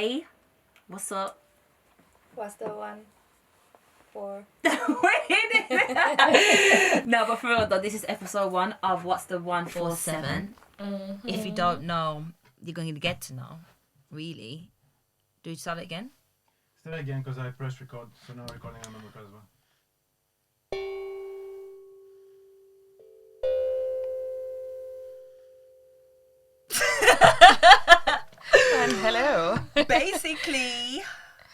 Hey, what's up? What's the one for? No, but for real though, this is episode 1 of What's the 147. If you don't know, you're going to get to know. Really. Do you start it again? Start again because I pressed record, so now recording on the record as well. And hello. Basically.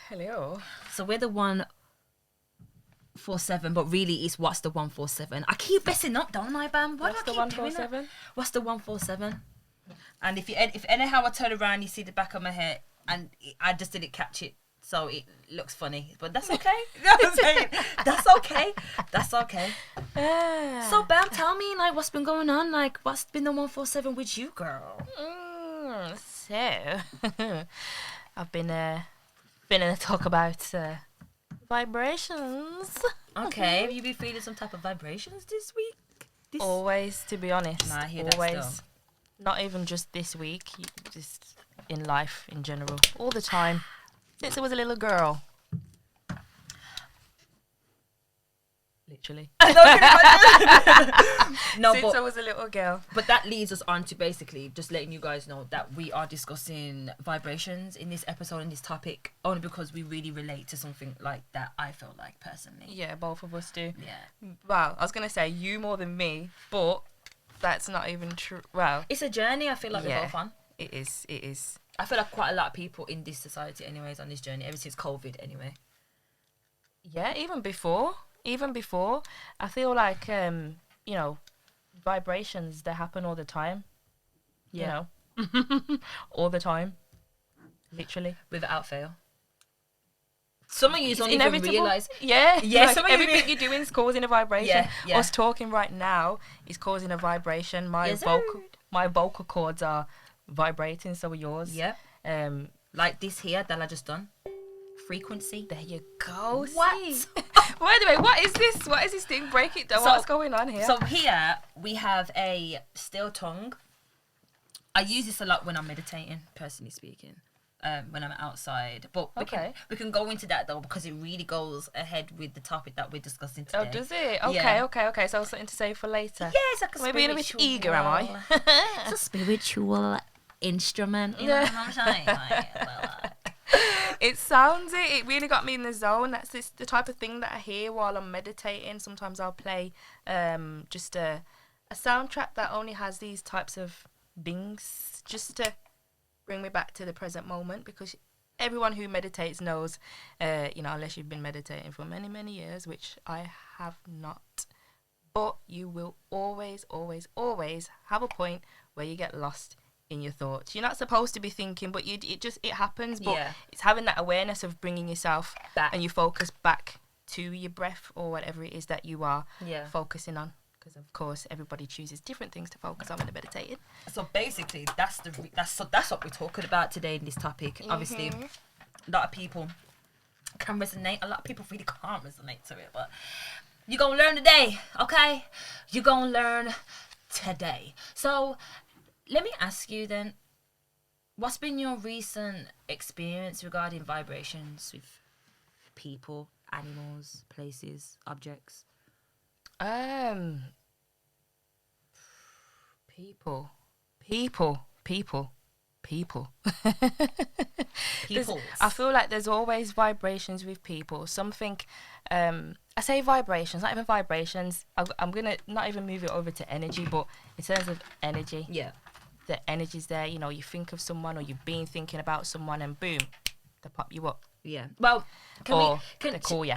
Hello. So we're the 147, but really it's What's the 147. I keep messing up, don't I, Bam? Why What's do the I keep doing that? 147? What's the 147? And if anyhow I turn around, you see the back of my head, and I just didn't catch it, so it looks funny. But that's okay. You know what I'm saying? That's okay. That's okay. So Bam, tell me, like, what's been going on? Like, what's been the 147 with you, girl? So I've been to talk about vibrations. Okay, have you been feeling some type of vibrations this week? Always, to be honest. Nah, I hear that always. still. Not even just this week, just in life in general. All the time. Since I was a little girl. Literally. No, Since I but was a little girl. that leads us on to basically just letting you guys know that we are discussing vibrations in this episode and this topic only because we really relate to something like that. I feel like personally. Yeah, both of us do. Yeah. Well, I was going to say you more than me, but that's not even true. Well, It's a journey. I feel like we're Yeah. both on. it is. It is. I feel like quite a lot of people in this society, anyways, on this journey ever since COVID, anyway. Yeah, even before, I feel like you know, vibrations they happen all the time. Yeah. You know, all the time, literally. Without fail. Some of you It's don't even inevitable. realise. Yeah, Yeah, like some of you everything re- you're doing is causing a vibration. Yeah. Us talking right now is causing a vibration. My Yes, vocal cords are vibrating, so are yours. Yeah. Um, Like this here that I just done. Frequency. there you go. What? See? Wait a minute, what is this? What is this thing? Break it down. So- What's going on here? So here we have a still tongue. I use this a lot when I'm meditating, personally speaking, when I'm outside. But we can go into that though because it really goes ahead with the topic that we're discussing today. Oh, does it? Okay, Yeah. okay. So something to say for later. Yeah, it's like a Maybe a bit spiritual- eager, am I? It's a spiritual instrument. You know what I'm saying? It sounds it. It really got me in the zone. That's the type of thing that I hear while I'm meditating. Sometimes I'll play just a soundtrack that only has these types of things just to bring me back to the present moment, because everyone who meditates knows, unless you've been meditating for many, many years, which I have not, but you will always, always, always have a point where you get lost in your thoughts. You're not supposed to be thinking, but it happens. But Yeah. it's having that awareness of bringing yourself Back. and you focus back to your breath or whatever it is that you are Yeah. focusing on. Because of course everybody chooses different things to focus on when they're meditating. So basically, that's what we're talking about today in this topic. Obviously, a lot of people can resonate. A lot of people really can't resonate to it, but you're gonna learn today, okay? You're gonna learn today. So let me ask you then, what's been your recent experience regarding vibrations with people, animals, places, objects? People. Peoples. I feel like there's always vibrations with people. Something, I say vibrations, not even vibrations. I'm gonna not even move it over to energy, but in terms of energy, Yeah. the energy's there. You know, you think of someone or you've been thinking about someone, and boom, they pop you up, Yeah. Well, they call you.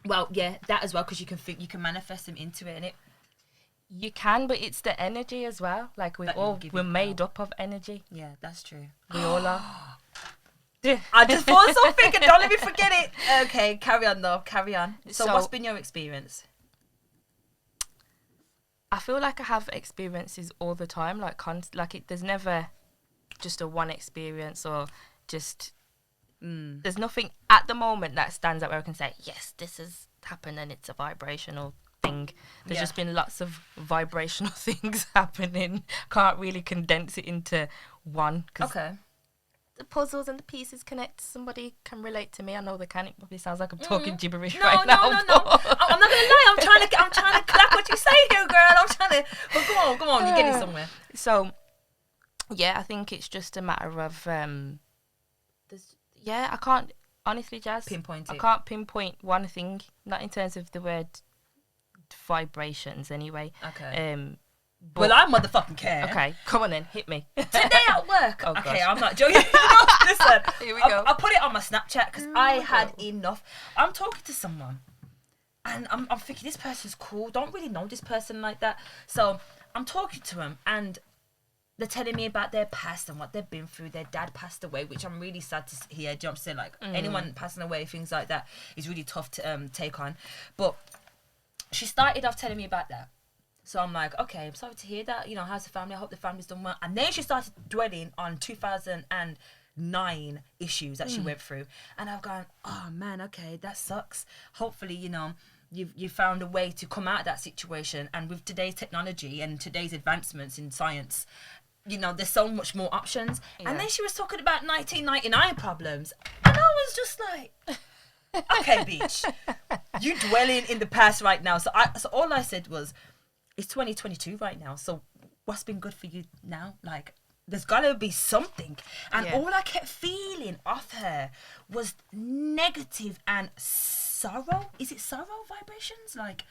Well, yeah, that as well, because you can manifest them into it, innit? You can, but it's the energy as well. Like That will give you we're made up of energy. Yeah, that's true. We all are. I just thought something and don't let me forget it. Okay, carry on though. Carry on. So So- what's been your experience? I feel like I have experiences all the time. There's never just a one experience or just. There's nothing at the moment that stands out where I can say, yes, this has happened and it's a vibrational thing. There's Yeah. just been lots of vibrational things happening. Can't really condense it into one. 'Cause Okay. the puzzles and the pieces connect. Somebody can relate to me. I know they can. It probably sounds like I'm talking gibberish No, right no, now. no. I'm not gonna lie. I'm trying to clap what you say here, girl. I'm trying to. But come on. You're getting somewhere. So, yeah, I think it's just a matter of I can't honestly, Jazz. Pinpoint I it. can't pinpoint one thing. Not in terms of the word vibrations, anyway. Okay. But, Well, I motherfucking care. okay, come on then, hit me. Today at work. Oh, Okay, gosh. I'm not joking. Listen, Here we go. I put it on my Snapchat because I had enough. I'm talking to someone, and I'm thinking this person's cool. Don't really know this person like that. So I'm talking to them, and they're telling me about their past and what they've been through. Their dad passed away, which I'm really sad to hear. Do you know what I'm saying? Like anyone passing away, things like that is really tough to take on. But she started off telling me about that. So I'm like, okay, I'm sorry to hear that. You know, how's the family? I hope the family's done well. And then she started dwelling on 2009 issues that she went through. And I've gone, oh man, okay, that sucks. Hopefully, you know, you found a way to come out of that situation. And with today's technology and today's advancements in science, you know, there's so much more options. Yeah. And then she was talking about 1999 problems. And I was just like, okay, bitch, you dwelling in the past right now. So all I said was, it's 2022 right now, so what's been good for you now? Like, there's gotta be something. And all I kept feeling off her was negative and sorrow. Is it sorrow vibrations? Like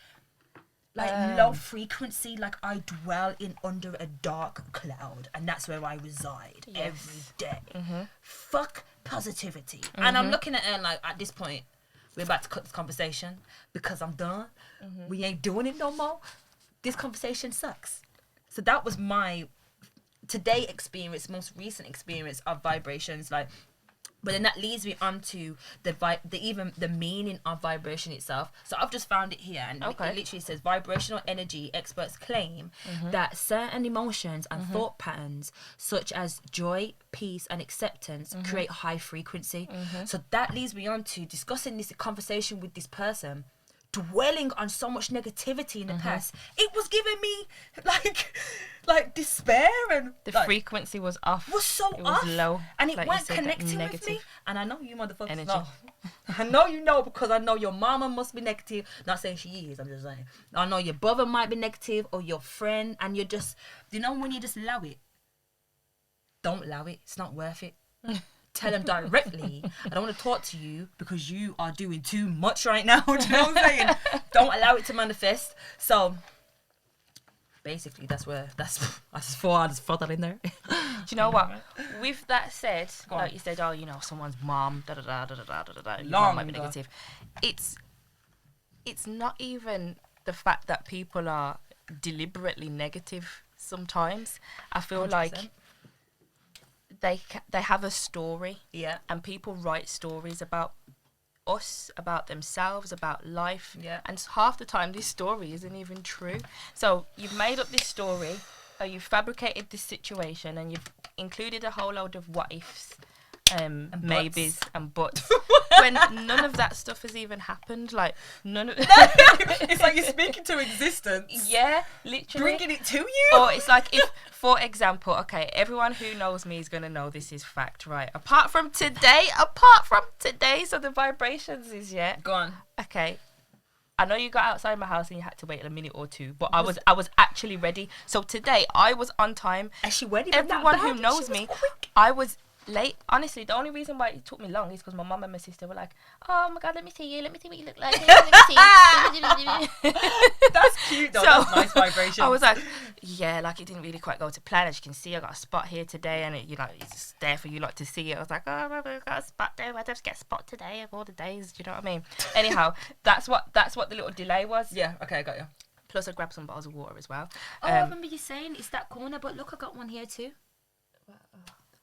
low frequency, like I dwell in under a dark cloud, and that's where I reside every day. Fuck positivity. And I'm looking at her like, at this point, we're about to cut this conversation because I'm done. We ain't doing it no more. This conversation sucks. So that was my today experience, most recent experience of vibrations. Like, but then that leads me on to the meaning of vibration itself. So I've just found it here, and it literally says vibrational energy. Experts claim that certain emotions and thought patterns, such as joy, peace, and acceptance, create high frequency. So that leads me on to discussing this conversation with this person. Dwelling on so much negativity in the past, it was giving me like despair, and The like, frequency was off. was so it off, was low, and it like you weren't said, that connecting with me. negative And I know you motherfuckers energy. know. I know you know because I know your mama must be negative. Not saying she is. I'm just saying. I know your brother might be negative, or your friend, and you're just, you know, when you just allow it. Don't allow it. It's not worth it. Tell them directly, I don't want to talk to you because you are doing too much right now. Do you know what I'm saying? Don't allow it to manifest. So basically, that's I just throw that in there. Do you know what? With that said, Go on. like you said, oh, you know, someone's mom, da da da da da da da da. Your Long mom might be ago. negative. It's not even the fact that people are deliberately negative. Sometimes I feel 100%. like they have a story, Yeah. and people write stories about us, about themselves, about life, Yeah. and half the time this story isn't even true. So you've made up this story, or you've fabricated this situation, and you've included a whole load of what ifs, maybes and buts, when none of that stuff has even happened. Like none of It's like you're speaking to existence, yeah, literally. bringing it to you. Or it's like if, for example, okay, everyone who knows me is gonna know this is fact, right? Apart from today, so the vibrations is Go on. okay. I know you got outside my house and you had to wait a minute or two, but I was actually ready. So today I was on time. And she went. Everyone who knows me, I was late. Honestly, the only reason why it took me long is because my mum and my sister were like, "Oh my god, let me see you. Let me see what you look like. Let me see." That's cute though. So, That's nice vibration. I was like, yeah, like it didn't really quite go to plan. As you can see, I got a spot here today, and it, you know, it's just there for you lot to see it. I was like, oh, I got a spot there. I just get a spot today of all the days. Do you know what I mean? Anyhow, that's what the little delay was. Yeah. Okay, I got you. Plus, I grabbed some bottles of water as well. Oh, I remember you saying it's that corner, but look, I got one here too.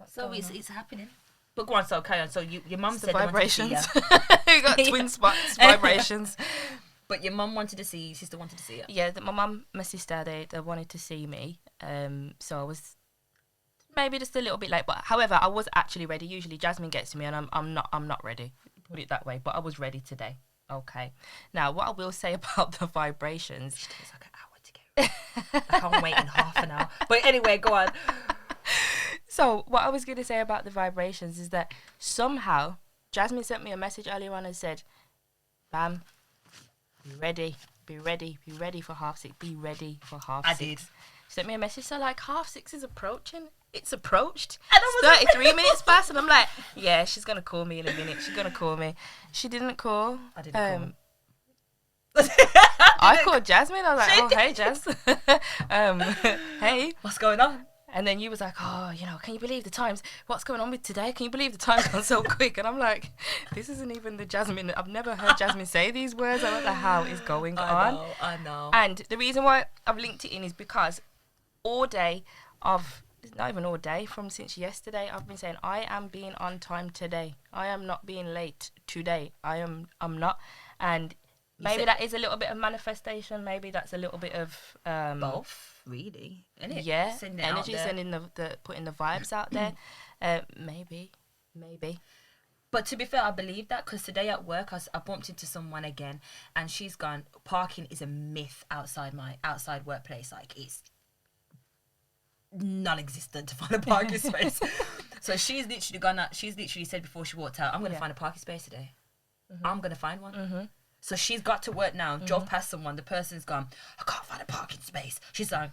So it's happening. But go on, so carry on. So your mum the said they wanted to see vibrations. you. You got twin spots, vibrations. But your mum wanted to see you, your sister wanted to see you. Yeah, my mum, my sister, they wanted to see me. So I was maybe just a little bit late, but however, I was actually ready. Usually Jasmine gets to me and I'm not ready. Put it that way, but I was ready today. Okay. Now, what I will say about the vibrations. It takes like an hour to get ready. Like I'm waiting half an hour. But anyway, go on. So what I was going to say about the vibrations is that somehow Jasmine sent me a message earlier on and said, Bam, be ready for 6:30, be ready for 6:30. I did. Sent me a message, so like 6:30 is approaching. It's approached. And I was 33 minutes past, and I'm like, yeah, she's going to call me in a minute. She's going to call me. She didn't call. I didn't I called Jasmine. I was like, oh, hey, Jazz. Hey. What's going on? And then you was like, oh, can you believe the times? What's going on with today? Can you believe the time's gone so quick? And I'm like, this isn't even the Jasmine. I've never heard Jasmine say these words. I don't know how is going on. I know. And the reason why I've linked it in is because all day not even all day, from since yesterday, I've been saying, I am being on time today. I am not being late today. I'm not. And maybe that is a little bit of manifestation. Maybe that's a little bit of both, really. Isn't it? Yeah, Sending it out energy, there. sending the putting the vibes out there. Maybe. But to be fair, I believe that because today at work, I bumped into someone again, and she's gone, parking is a myth outside my workplace. Like, it's non-existent to find a parking space. So she's literally gone out. She's literally said before she walked out, I'm going to find a parking space today. I'm going to find one. Mm-hmm. So she's got to work now, drove past someone, the person's gone, I can't find a parking space. She's like,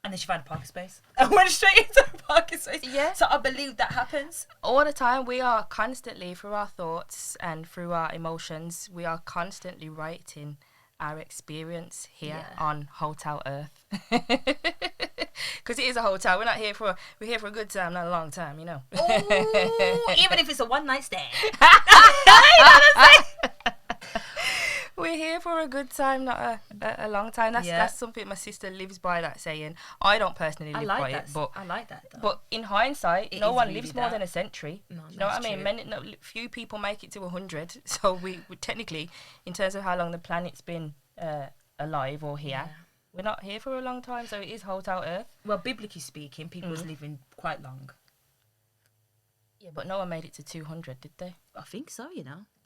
and then she found a parking space and went straight into a parking space. Yeah. So I believe that happens. All the time, we are constantly, through our thoughts and through our emotions, we are constantly writing our experience here on Hotel Earth. Because it is a hotel. We're here for a good time, not a long time, Ooh, even if it's a one night stand. We're here for a good time, not a long time. That's something my sister lives by, that saying. I don't personally live by it, but I like that though. But in hindsight, It no is one really lives more that. than a century. No, Do you know what I that's mean? true. Few people make it to 100. So we technically, in terms of how long the planet's been alive or here, we're not here for a long time. So it is Hotel Earth. Well, biblically speaking, people was living quite long. Yeah, but no one made it to 200, did they? I think so,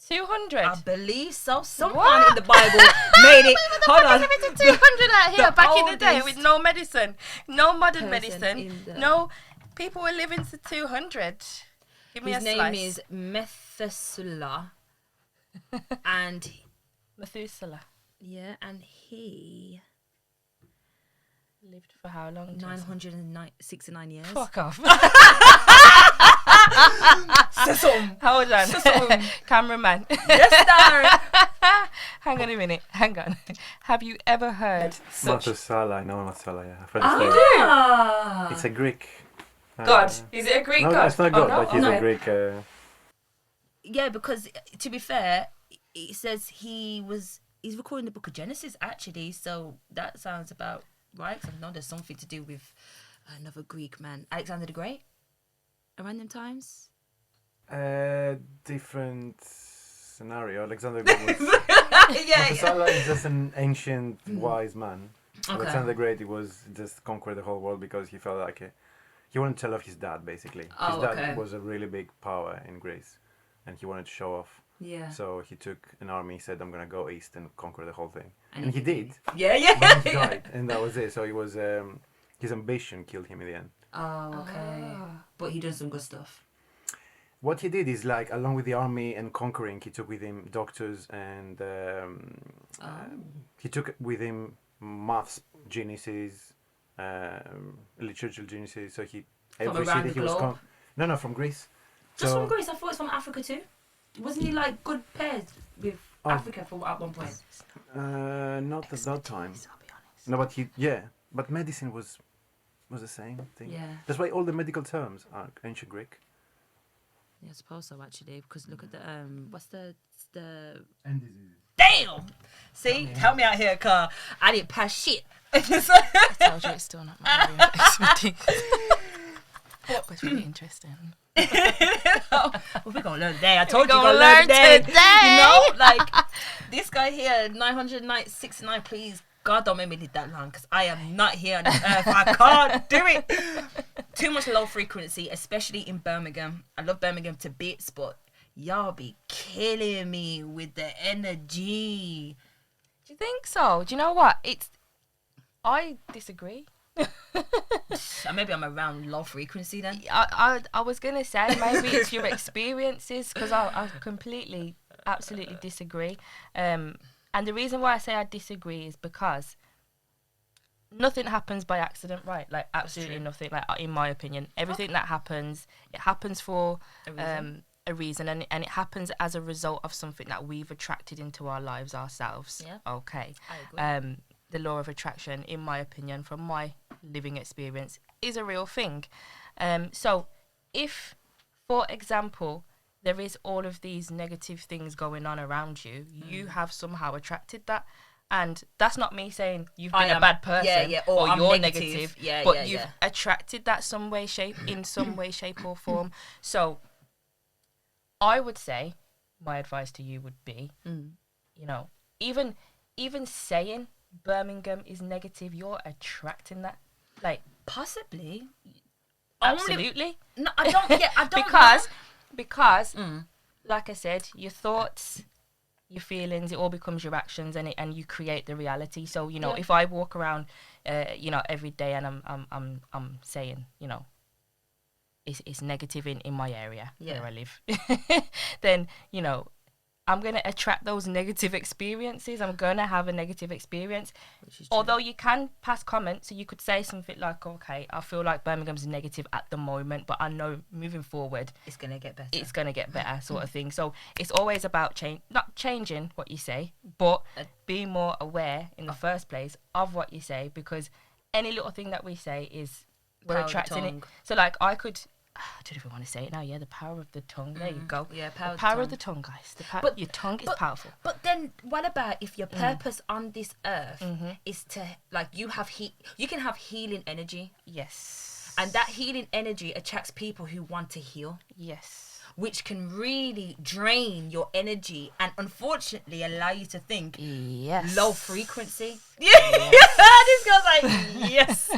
200. I believe so. Someone What? in the Bible made it. Hold on. Living to 200 out here the back in the day oldest with no medicine, no modern person medicine, in the- no people were living to 200. Give me His a name slice. is Methuselah. And Methuselah. and he Lived for how long? Jess? 969 years. Fuck off. Sesame. Hold on. Sesame. Cameraman. Yes, sir. Hang on a minute. Hang on. Have you ever heard such... Matosala, I know Matosala, yeah. I've heard the story. Ah. It's a Greek. God? Is it a Greek No, god? it's not God, no? but he's Okay. a Greek. Yeah, because to be fair, it says he's recording the book of Genesis actually, so that sounds about right. 'Cause I know there's something to do with another Greek man, Alexander the Great, around them times. Different scenario. Alexander the Great was... yeah. Matosala is just an ancient, wise man. Okay. Alexander the Great, he was just conquer the whole world because he felt like he wanted to tell off his dad, basically. His Oh, dad okay. was a really big power in Greece, and he wanted to show off. Yeah. So he took an army, he said, I'm going to go east and conquer the whole thing. And he did, Yeah. but he died, and that was it. So he was, his ambition killed him in the end. Oh, okay. But he does some good stuff. What he did is, like, along with the army and conquering, he took with him doctors and he took with him maths geniuses, literature geniuses. So he From every around city the he was globe? no, from Greece. Just So- from Greece. I thought it's from Africa too. Wasn't he like good pairs with Africa at one point? Not at that time. I'll be honest. No, but medicine was the same thing. Yeah. That's why all the medical terms are ancient Greek. Yeah, I suppose so actually. Because look at the what's the And diseases. damn. See, help me out here, car. I didn't pass shit. I told you it's still not my area of expertise. But it's really interesting. Well, we're gonna learn today. I told you gonna we're gonna learn learn today. You know, like this guy here, 969. Please, God, don't make me live that long, because I am not here on this earth. I can't do it. Too much low frequency, especially in Birmingham. I love Birmingham to bits, but y'all be killing me with the energy. Do you think so? Do you know what? I disagree. Maybe I'm around low frequency then. I was gonna say maybe it's your experiences, because I completely, absolutely disagree. And the reason why I say I disagree is because nothing happens by accident, right? Like absolutely nothing. Like in my opinion, everything that happens, it happens for a reason, and it happens as a result of something that we've attracted into our lives ourselves. Yeah. Okay. I agree. The law of attraction, in my opinion, from my living experience, is a real thing. So if, for example, there is all of these negative things going on around you, you have somehow attracted that. And that's not me saying you've been a bad person or I'm you're negative. negative, but you've attracted that some way, shape, or form. So I would say my advice to you would be, you know, even saying Birmingham is negative, you're attracting that. Like, possibly. absolutely. No, I don't. Yeah, I don't. because, like I said, your thoughts, your feelings, it all becomes your actions, and you create the reality. So you know, if I walk around, you know, every day and I'm saying, you know, it's negative in my area where I live, then you know, I'm going to attract those negative experiences. I'm going to have a negative experience. Although you can pass comments, so you could say something like, okay, I feel like Birmingham's negative at the moment, but I know moving forward, it's going to get better. It's going to get better, sort of thing. So it's always about not changing what you say, but being more aware in the first place of what you say, because any little thing that we say is, we're attracting it. So like I don't even want to say it now. Yeah, the power of the tongue. There you go. Yeah, the power of the tongue, guys. Your tongue is powerful. But then, what about if your purpose on this earth is to, like, you can have healing energy. Yes. And that healing energy attracts people who want to heal. Yes. Which can really drain your energy and unfortunately allow you to think low frequency. This girl's like, yes.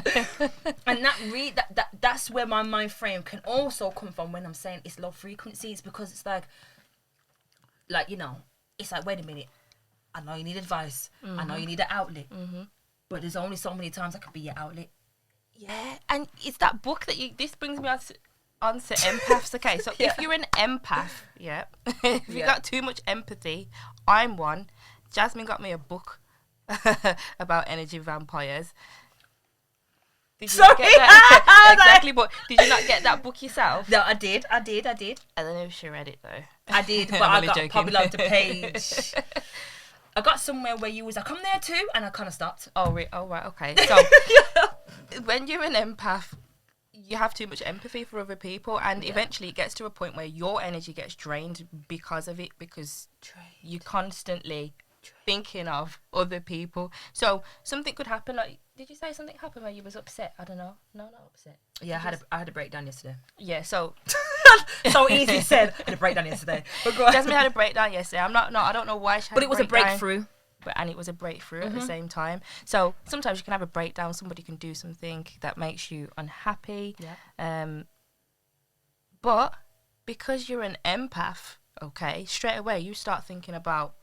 And that's where my mind frame can also come from when I'm saying it's low frequency. It's because it's like, you know, it's like, wait a minute, I know you need advice. I know you need an outlet. But there's only so many times I could be your outlet. Yeah, and it's that book that this brings me on to empaths. Okay, so if you're an empath, if you got too much empathy, I'm one. Jasmine got me a book about energy vampires. Did you not get that? Exactly, but did you not get that book yourself? No, I did. I don't know if she read it though. I did, but I got probably like the page. I got somewhere where you was like, I'm there too, and I kind of stopped. Oh, right, okay. So when you're an empath, you have too much empathy for other people, and eventually it gets to a point where your energy gets drained because of it, because you're constantly thinking of other people. So something could happen, like, did you say something happened where you was upset? I don't know. No, not upset. Yeah, I had a breakdown yesterday. Yeah, so so easy said. I had a breakdown yesterday. But go on. Jasmine had a breakdown yesterday. I don't know why she had But it was a breakthrough. And it was a breakthrough at the same time. So sometimes you can have a breakdown. Somebody can do something that makes you unhappy. Yeah. But because you're an empath, okay, straight away you start thinking about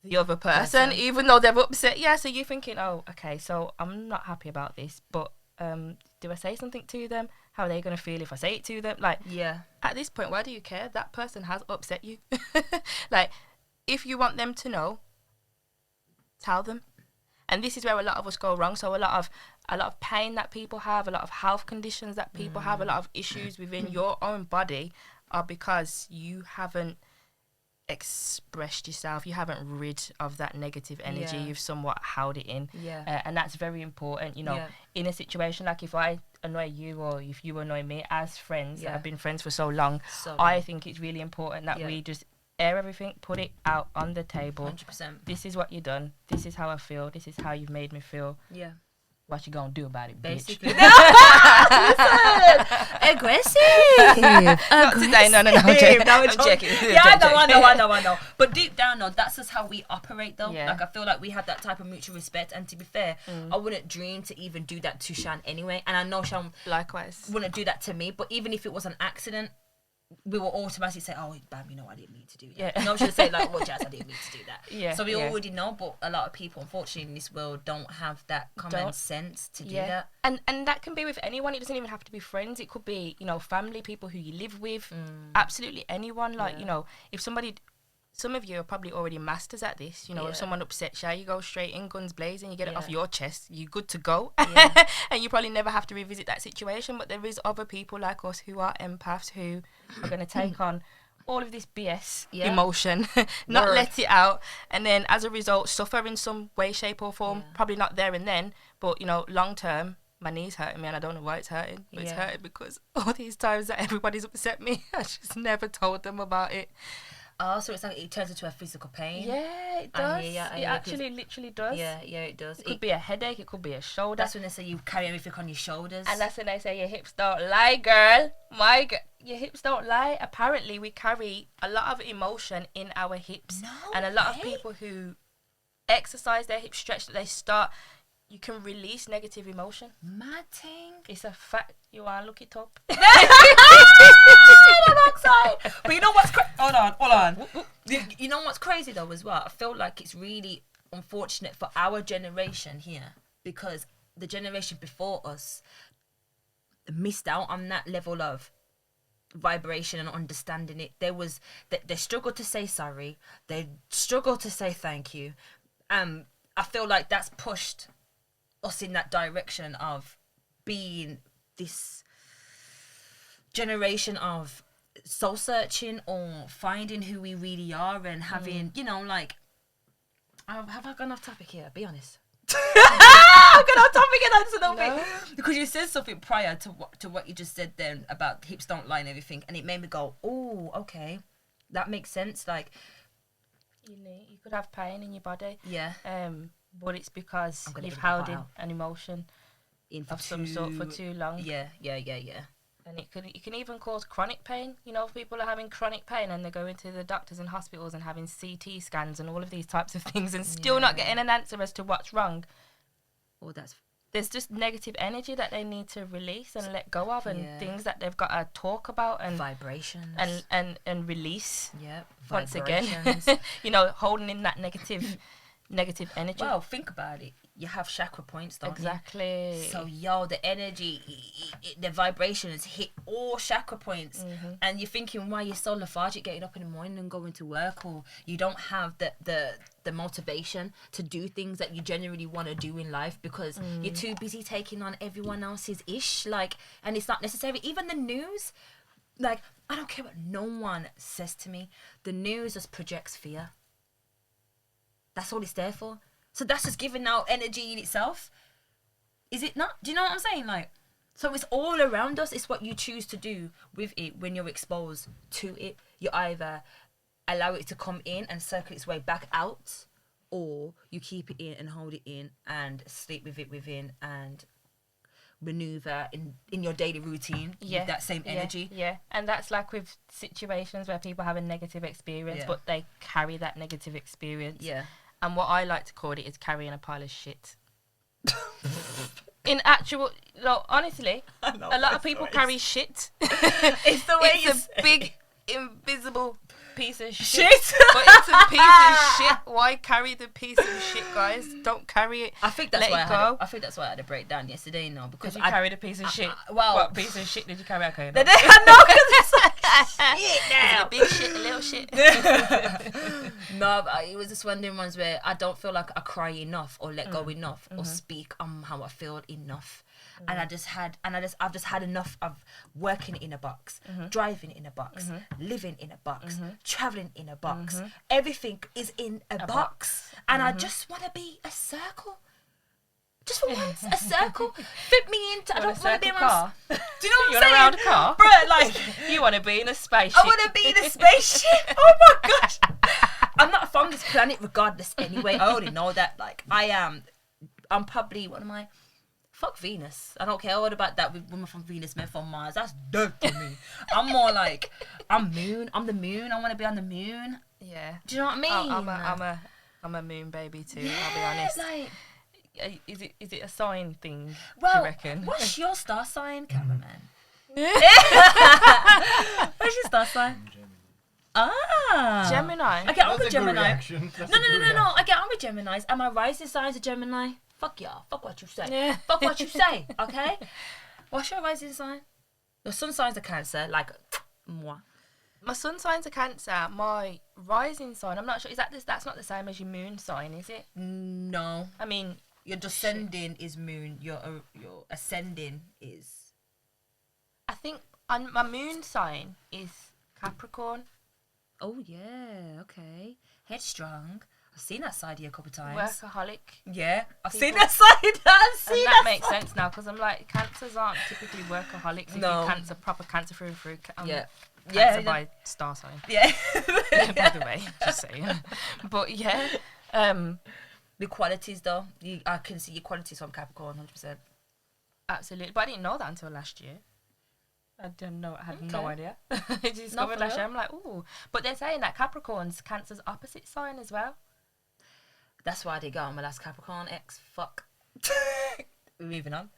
the other person, even though they're upset. Yeah, so you're thinking, oh, okay, so I'm not happy about this, but do I say something to them? How are they going to feel if I say it to them? Like, at this point, why do you care? That person has upset you. Like, if you want them to know, tell them. And this is where a lot of us go wrong. So a lot of pain that people have, a lot of health conditions that people have, a lot of issues within your own body are because you haven't expressed yourself. You haven't rid of that negative energy. You've somewhat held it in. And that's very important, you know, in a situation like if I annoy you or if you annoy me as friends that have been friends for so long, I think it's really important that we just air everything, put it out on the table. 100%. This is what you've done. This is how I feel. This is how you've made me feel. Yeah. What you gonna do about it, basically? Bitch? Aggressive. Not today. No. I'm checking. Yeah, I know. But deep down, though, that's just how we operate, though. Yeah. Like, I feel like we have that type of mutual respect. And to be fair, I wouldn't dream to even do that to Shan anyway. And I know Shan likewise wouldn't do that to me. But even if it was an accident, we will automatically say, "Oh, bam, you know, I didn't mean to do that." Yeah. You know, she'll say like, "Well, Jazz, I didn't mean to do that." Yeah, So we yeah. already know, but a lot of people, unfortunately, in this world, don't have that common Don't. sense to do that. And that can be with anyone. It doesn't even have to be friends. It could be, you know, family, people who you live with, absolutely anyone. Like, you know, if somebody, some of you are probably already masters at this. You know, if someone upsets you, you go straight in, guns blazing, you get it off your chest, you're good to go. And you probably never have to revisit that situation. But there is other people like us who are empaths who are going to take on all of this BS emotion, not let it out, and then as a result suffer in some way, shape or form. Probably not there and then, but you know, long term, my knee's hurting me and I don't know why it's hurting, but it's hurting because all these times that everybody's upset me, I just never told them about it. Oh, so it's like it turns into a physical pain. Yeah, it I does. hear ya, I It hear ya, 'cause- actually literally does. Yeah, it does. It could be a headache, it could be a shoulder. That's when they say you carry everything on your shoulders. And that's when they say your hips don't lie, girl. Your hips don't lie. Apparently, we carry a lot of emotion in our hips. No and a lot of way. people who exercise their hips, stretch, that they start, you can release negative emotion. Mad thing. It's a fact. You want to look it up. But you know what's hold on. You know what's crazy though as well? I feel like it's really unfortunate for our generation here because the generation before us missed out on that level of vibration and understanding it. They struggled to say sorry. They struggled to say thank you. I feel like that's pushed us in that direction of being this generation of soul searching or finding who we really are and having, you know, like, have I gone off topic here? Be honest. I'm going off topic and that's another thing. Because you said something prior to what you just said then about hips don't lie and everything, and it made me go, oh, okay, that makes sense. Like, You could have pain in your body. yeah, but it's because I'm gonna you've edit that held part in out. an emotion in of some sort for too long. Yeah. And it can even cause chronic pain. You know, if people are having chronic pain and they're going to the doctors and hospitals and having CT scans and all of these types of things and still not getting an answer as to what's wrong. Oh, that's There's just negative energy that they need to release and let go of, and things that they've got to talk about and vibrations and release. Yeah, Once again, vibrations. you know, holding in that negative energy. Well, think about it. You have chakra points, don't Exactly. you? So, the energy, the vibrations hit all chakra points. And you're thinking, why you're so lethargic getting up in the morning and going to work, or you don't have the motivation to do things that you genuinely want to do in life because you're too busy taking on everyone else's ish. Like, and it's not necessary. Even the news, like, I don't care what no one says to me. The news just projects fear. That's all it's there for. So that's just giving out energy in itself. Is it not? Do you know what I'm saying? Like, so it's all around us. It's what you choose to do with it when you're exposed to it. You either allow it to come in and circle its way back out, or you keep it in and hold it in and sleep with it within and maneuver in your daily routine with that same energy. Yeah, and that's like with situations where people have a negative experience, Yeah. but they carry that negative experience. Yeah. And what I like to call it is carrying a pile of shit. In actual, no, honestly, a lot of people carry shit. It's the way It's a big, invisible piece of shit. But it's a piece of shit. Why carry the piece of shit, guys? Don't carry it. I think that's Let why it go. I think that's why I had a breakdown yesterday. No, because Because you carried a piece of shit. well- What piece of shit did you carry? Okay, I no. know, because it's like shit Is now. it a big shit, a little shit? No, but it was just one of them ones where I don't feel like I cry enough or let go enough or speak on how I feel enough. And I've just had enough of working in a box, driving in a box, living in a box, traveling in a box. Everything is in a box. And I just want to be a circle. Just for once, a circle. Fit me into. I Want don't a want to be circle around. car? Do you know what You I'm want saying? a round car? Bruh, like, You want to be in a spaceship. I want to be in a spaceship. Oh my gosh. I'm not from this planet regardless anyway. I already know that. Like, I'm probably, what am I? Fuck Venus. I don't care what about that with women from Venus, men from Mars. That's dirt to me. I'm more like, I'm moon. I'm the moon. I want to be on the moon. Yeah. Do you know what I mean? I'm a moon baby too. I'll be honest. Like, Is it a sign thing? well, do you reckon? what's your star sign, cameraman? What's your star sign? Ah. Gemini. I get on That's with a good Gemini. reaction. That's No, a no, no, good no, no. reaction. I get on with Geminis. And my rising sign's a Gemini. Fuck y'all. Fuck what you say. Yeah. Fuck what you say. Okay. What's your rising sign? Your sun sign's a Cancer. Like, moi. My sun sign's a Cancer. My rising sign, I'm not sure. Is that this? That's not the same as your moon sign, is it? No. I mean, Your descending is Moon. Your ascending is. I think my moon sign is Capricorn. Oh yeah. Okay. Headstrong. I've seen that side of you a couple times. Workaholic. Yeah. I've People- seen that side. I've seen And that that makes side. sense now because I'm like, Cancers aren't typically workaholics. If No. you're Cancer, proper Cancer through and through. Yeah. Cancer Yeah. by star sign. Yeah. By the way, just saying. But yeah, The qualities though, I can see your qualities from Capricorn, 100%. absolutely. But I didn't know that until last year. I didn't know. I had no Okay. idea. I discovered for last year. real. I'm like, ooh. But they're saying that Capricorn's Cancer's opposite sign as well. That's why I did go on my last Capricorn ex. Fuck. Moving on.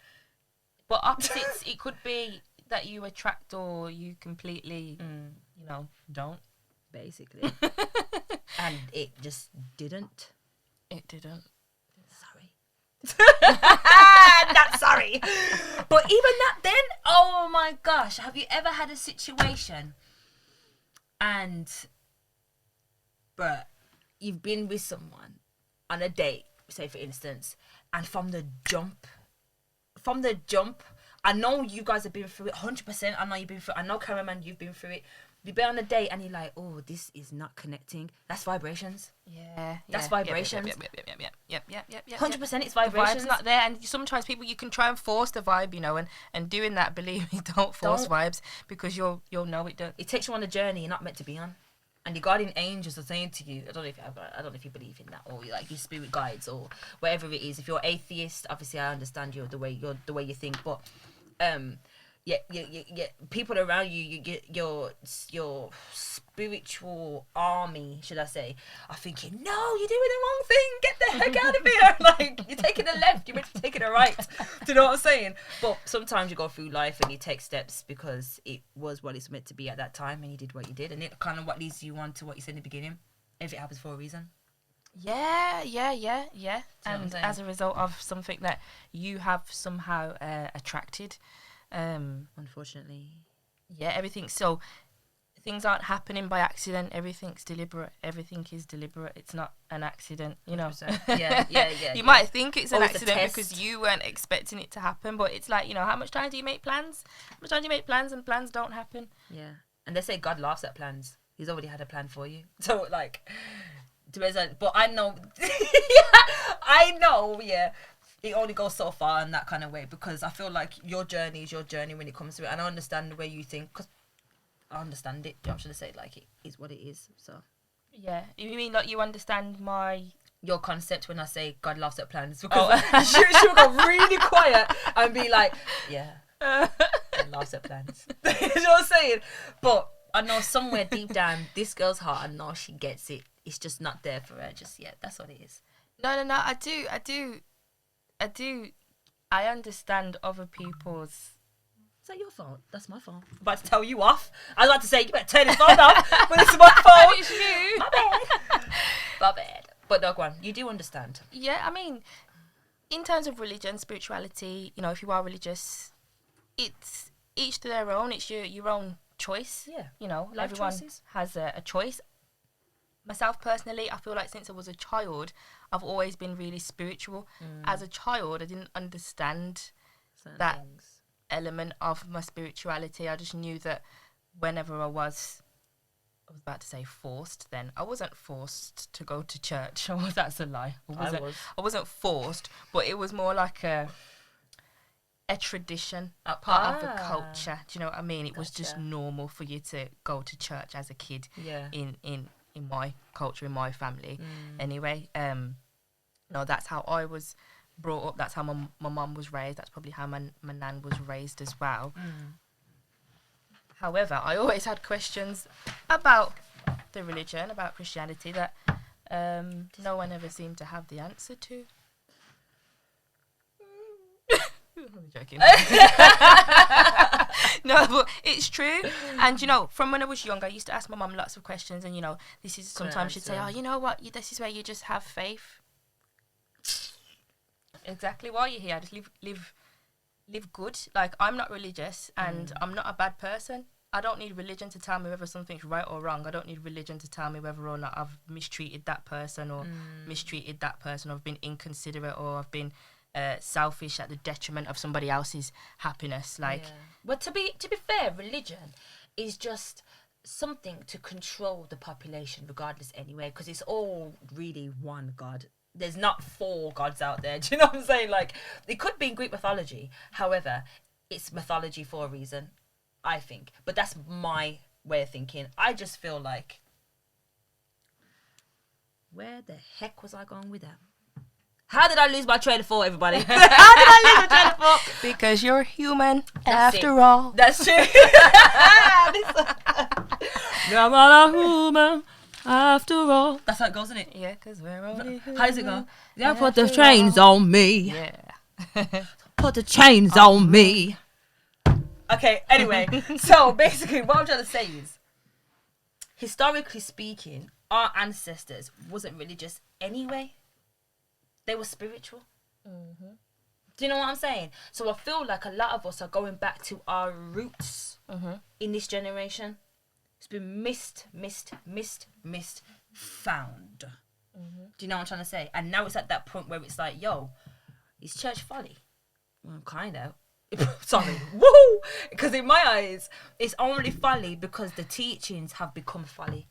But opposites, it could be that you attract or you completely, you know, don't. Basically. And it just didn't. It didn't. Sorry. Not sorry. But even that then, oh my gosh, have you ever had a situation and, bruh, you've been with someone on a date, say for instance, and from the jump, I know you guys have been through it 100%. I know you've been through it. I know Cameraman, you've been through it. You've been on a date and you're like, oh, this is not connecting. That's vibrations. Yeah. That's vibrations. Yep. 100% it's The vibrations. vibe's not there, and sometimes people you can try and force the vibe, you know, and doing that, believe me, don't force Don't. vibes because you'll know it don't. It takes you on a journey you're not meant to be on. And your guardian angels are saying to you, I don't know if you believe in that, or like your spirit guides or whatever it is. If you're atheist, obviously I understand the way you think, but yeah, people around you, you get your spiritual army, should I say, are thinking, no, you're doing the wrong thing. Get the heck out of here. Like, you're taking a left, you're meant to be taking a right. Do you know what I'm saying? But sometimes you go through life and you take steps because it was what it's meant to be at that time, and you did what you did, and it kind of what leads you on to what you said in the beginning. If it happens for a reason. Yeah. See what I'm And saying? as a result of something that you have somehow attracted, Unfortunately. yeah, everything. So things aren't happening by accident. Everything's deliberate. Everything is deliberate. It's not an accident, you know. 100%. Yeah. You might think it's an Or it's a accident test. because you weren't expecting it to happen, but it's like, you know, how much time do you make plans? How much time do you make plans and plans don't happen? Yeah. And they say God laughs at plans. He's already had a plan for you. So, like, but I know, yeah, it only goes so far in that kind of way because I feel like your journey is your journey when it comes to it. And I understand the way you think because I understand it. I'm trying to say, like, it is what it is. So, Yeah. You mean like you understand my... your concept when I say God laughs at plans because she'll go really quiet and be like, yeah, God laughs at plans. You know what I'm saying? But I know somewhere deep down, this girl's heart, I know she gets it. It's just not there for her just yet. That's what it is. No. I understand other people's... Is that your phone? That's my phone. I'm about to tell you off. I was about to say, you better turn this phone off, but it's my phone. It's you. My bad. My bad. But no, go on. You do understand. Yeah, I mean, in terms of religion, spirituality, you know, if you are religious, it's each to their own. It's your own choice. Yeah. You know, Life everyone choices. has a choice. Myself personally, I feel like since I was a child, I've always been really spiritual. As a child, I didn't understand Certain that things. element of my spirituality. I just knew that whenever I was about to say forced then. I wasn't forced to go to church. That's a lie. I wasn't forced, but it was more like a tradition, a part of the culture. Do you know what I mean? It was just normal for you to go to church as a kid. Yeah. In my culture, in my family. Anyway, no, that's how I was brought up. That's how my mum was raised. That's probably how my nan was raised as well. However, I always had questions about the religion, about Christianity, that no one ever seemed to have the answer to. I'm joking. No, It's true. And, you know, from when I was young, I used to ask my mum lots of questions. And, you know, this is sometimes she'd say, oh, you know what? This is where you just have faith. Exactly why you're here. Just live good. Like, I'm not religious and I'm not a bad person. I don't need religion to tell me whether something's right or wrong. I don't need religion to tell me whether or not I've mistreated that person or mistreated that person, or I've been inconsiderate, or I've been selfish at the detriment of somebody else's happiness. Like, But to be fair, religion is just something to control the population, regardless anyway, because it's all really one God. There's not 4 gods out there. Do you know what I'm saying? Like, it could be in Greek mythology. However, it's mythology for a reason, I think. But that's my way of thinking. I just feel like, where the heck was I going with that? How did I lose my train of thought, everybody? How did I lose my train of thought? because you're human That's after it. all. That's true. I'm not a human after all. That's how it goes, isn't it? Yeah, because we're only How does it go? Yeah, After put the chains on me. Yeah. Put the chains on me. Okay, anyway. So basically what I'm trying to say is, historically speaking, our ancestors wasn't religious anyway. They were spiritual. Do you know what I'm saying? So I feel like a lot of us are going back to our roots in this generation. It's been found. Do you know what I'm trying to say? And now it's at that point where it's like, yo, is church folly? Well, kind of. Sorry. Woo! Because in my eyes, it's only folly because the teachings have become folly.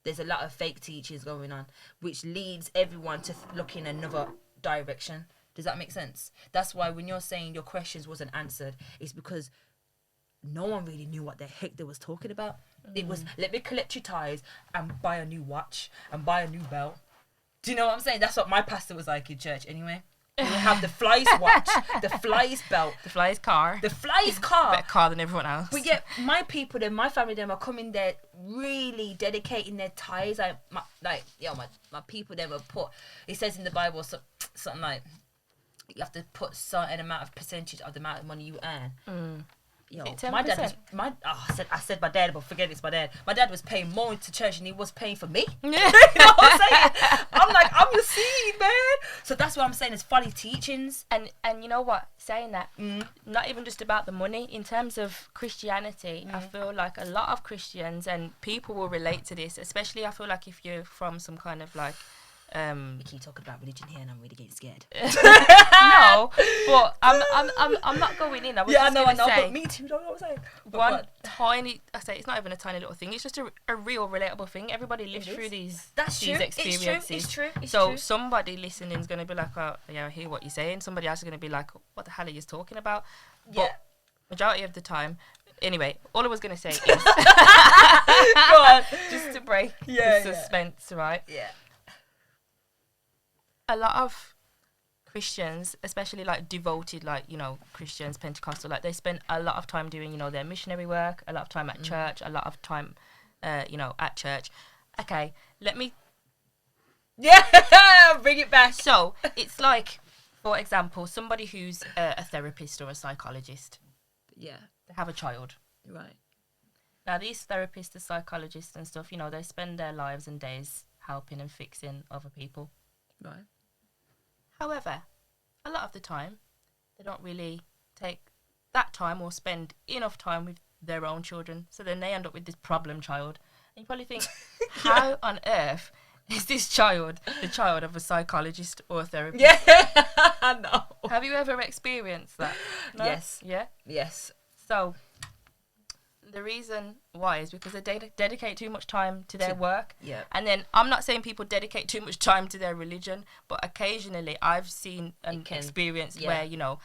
There's a lot of fake teachings going on, which leads everyone to look in another direction. Does that make sense? That's why when you're saying your questions wasn't answered, it's because no one really knew what the heck they was talking about. It was, let me collect your ties and buy a new watch and buy a new belt. Do you know what I'm saying? That's what my pastor was like in church anyway. We would have the flyest watch, the flyest belt, The flyest car. the flyest car. Better car than everyone else. But yet, my people, them, my family, them are coming there really dedicating their ties. My people, them are put. It says in the Bible something like you have to put certain amount of percentage of the amount of money you earn. Yo, Is it my dad 10%? was I said my dad, but forget it's my dad. My dad was paying more into church than he was paying for me. Yeah. You know what I'm saying? I'm like, I'm your seed, man. So that's what I'm saying. It's folly teachings. And you know what? Saying that, not even just about the money. In terms of Christianity, I feel like a lot of Christians, and people will relate to this, especially I feel like if you're from some kind of like We keep talking about religion here, and I'm really getting scared. no, but I'm not going in. I was just gonna say, but me too. You know what I'm saying? But one what? tiny, I say it's not even a tiny little thing. It's just a real relatable thing. Everybody lives It through is. these That's these true. experiences. It's true. It's So true. somebody listening is gonna be like, oh, yeah, I hear what you're saying. Somebody else is gonna be like, what the hell are you talking about? Yeah. But majority of the time, anyway, all I was gonna say is Go on. just to break Yeah, the yeah. suspense, right? Yeah. A lot of Christians, especially like devoted, like, you know, Christians, Pentecostal, like they spend a lot of time doing, you know, their missionary work, a lot of time at church, a lot of time, you know, at church. Okay, let me. Yeah. Bring it back. So it's like, for example, somebody who's a therapist or a psychologist, Yeah. they have a child. Right. Now, these therapists and psychologists and stuff, you know, they spend their lives and days helping and fixing other people. Right. However, a lot of the time, they don't really take that time or spend enough time with their own children. So then they end up with this problem child. And you probably think, how on earth is this child the child of a psychologist or a therapist? Yeah. I know. Have you ever experienced that? No? Yes. Yeah? Yes. So the reason why is because they dedicate too much time to their work. Yeah. And then I'm not saying people dedicate too much time to their religion, but occasionally I've seen an experience where, you know,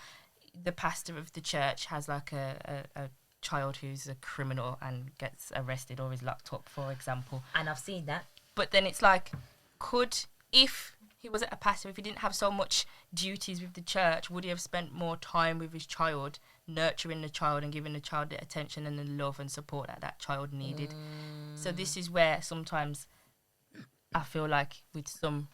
the pastor of the church has like a child who's a criminal and gets arrested or is locked up, for example. And I've seen that. But then it's like, if he wasn't a pastor, if he didn't have so much duties with the church, would he have spent more time with his child, nurturing the child and giving the child the attention and the love and support that child needed? So this is where sometimes I feel like with some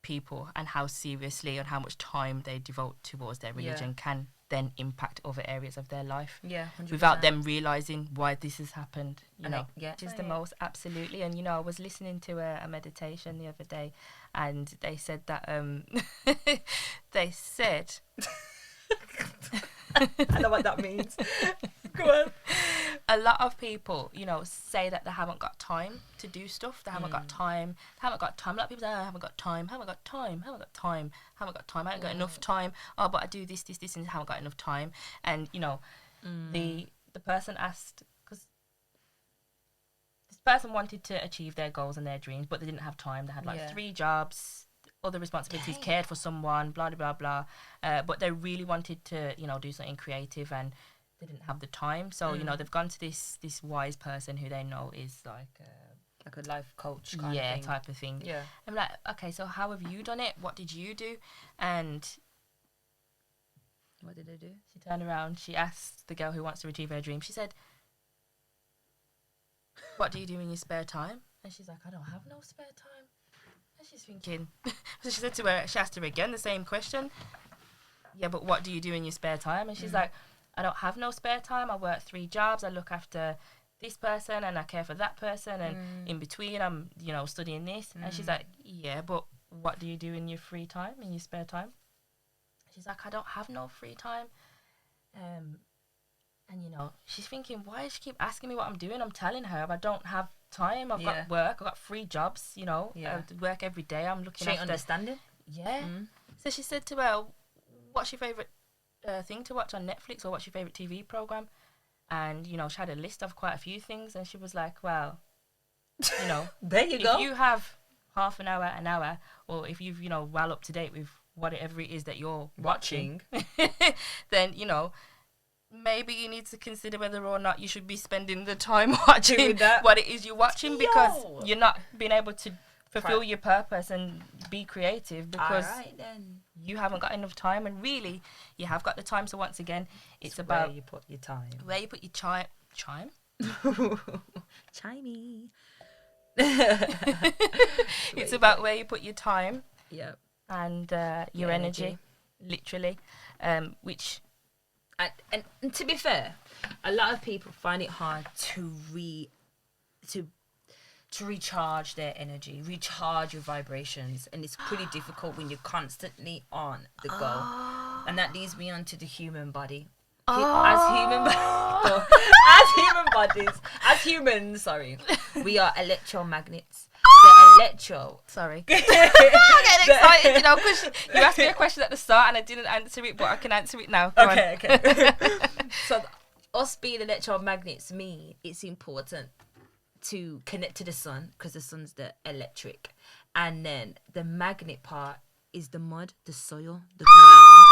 people and how seriously and how much time they devote towards their religion can then impact other areas of their life. Yeah, 100%. Without them realizing why this has happened, you And know, yeah, which is the most, absolutely. And, you know, I was listening to a meditation the other day, and they said that, they said, I know what that means. Go on. a lot of people, you know, say that they haven't got time to do stuff. They haven't got time. They haven't got time. A lot of people say, oh, I haven't got time. Haven't got time. Haven't got time. Haven't got time. I haven't got enough time. Oh, but I do this, and haven't got enough time. And, you know, the person asked, because this person wanted to achieve their goals and their dreams, but they didn't have time. They had like 3 jobs, other responsibilities, cared for someone, blah, blah, blah, blah. But they really wanted to, you know, do something creative, and they didn't have the time. So, you know, they've gone to this wise person who they know is like a life coach kind of thing. type of thing. Yeah. I'm like, okay, so how have you done it? What did you do? And What did they do? she turned around, she asked the girl who wants to achieve her dream, she said, what do you do in your spare time? And she's like, I don't have no spare time. And she's thinking, so she said to her, she asked her again the same question. Yeah, but what do you do in your spare time? And she's like, I don't have no spare time. I work 3 jobs. I look after this person and I care for that person. And in between, I'm, you know, studying this. And she's like, yeah, but what do you do in your free time, in your spare time? She's like, I don't have no free time. And, you know, she's thinking, why does she keep asking me what I'm doing? I'm telling her I don't have time. I've got work. I've got 3 jobs, you know. I work every day. I'm looking She ain't after... understanding? Yeah. So she said to her, what's your favourite thing to watch on Netflix, or what's your favourite TV programme? And, you know, she had a list of quite a few things, and she was like, well, you know, there you go. If you have half an hour, or if you've, you know, well up to date with whatever it is that you're watching, then, you know, maybe you need to consider whether or not you should be spending the time watching what it is you're watching, because you're not being able to fulfill your purpose and be creative because you haven't got enough time. And really, you have got the time. So once again, it's about where you put your time. Where you put your chime. Chimey. It's about where you put your time. Yep. And your energy, literally, which... And to be fair, a lot of people find it hard to recharge their energy, recharge your vibrations, and it's pretty difficult when you're constantly on the go. And that leads me on to the human body. As humans, we are electromagnets. The electro. Sorry. I'm getting excited, you know, because you asked me a question at the start and I didn't answer it, but I can answer it now. Go okay. So, us being electromagnets mean it's important to connect to the sun, because the sun's the electric, and then the magnet part is the mud, the soil, the ground.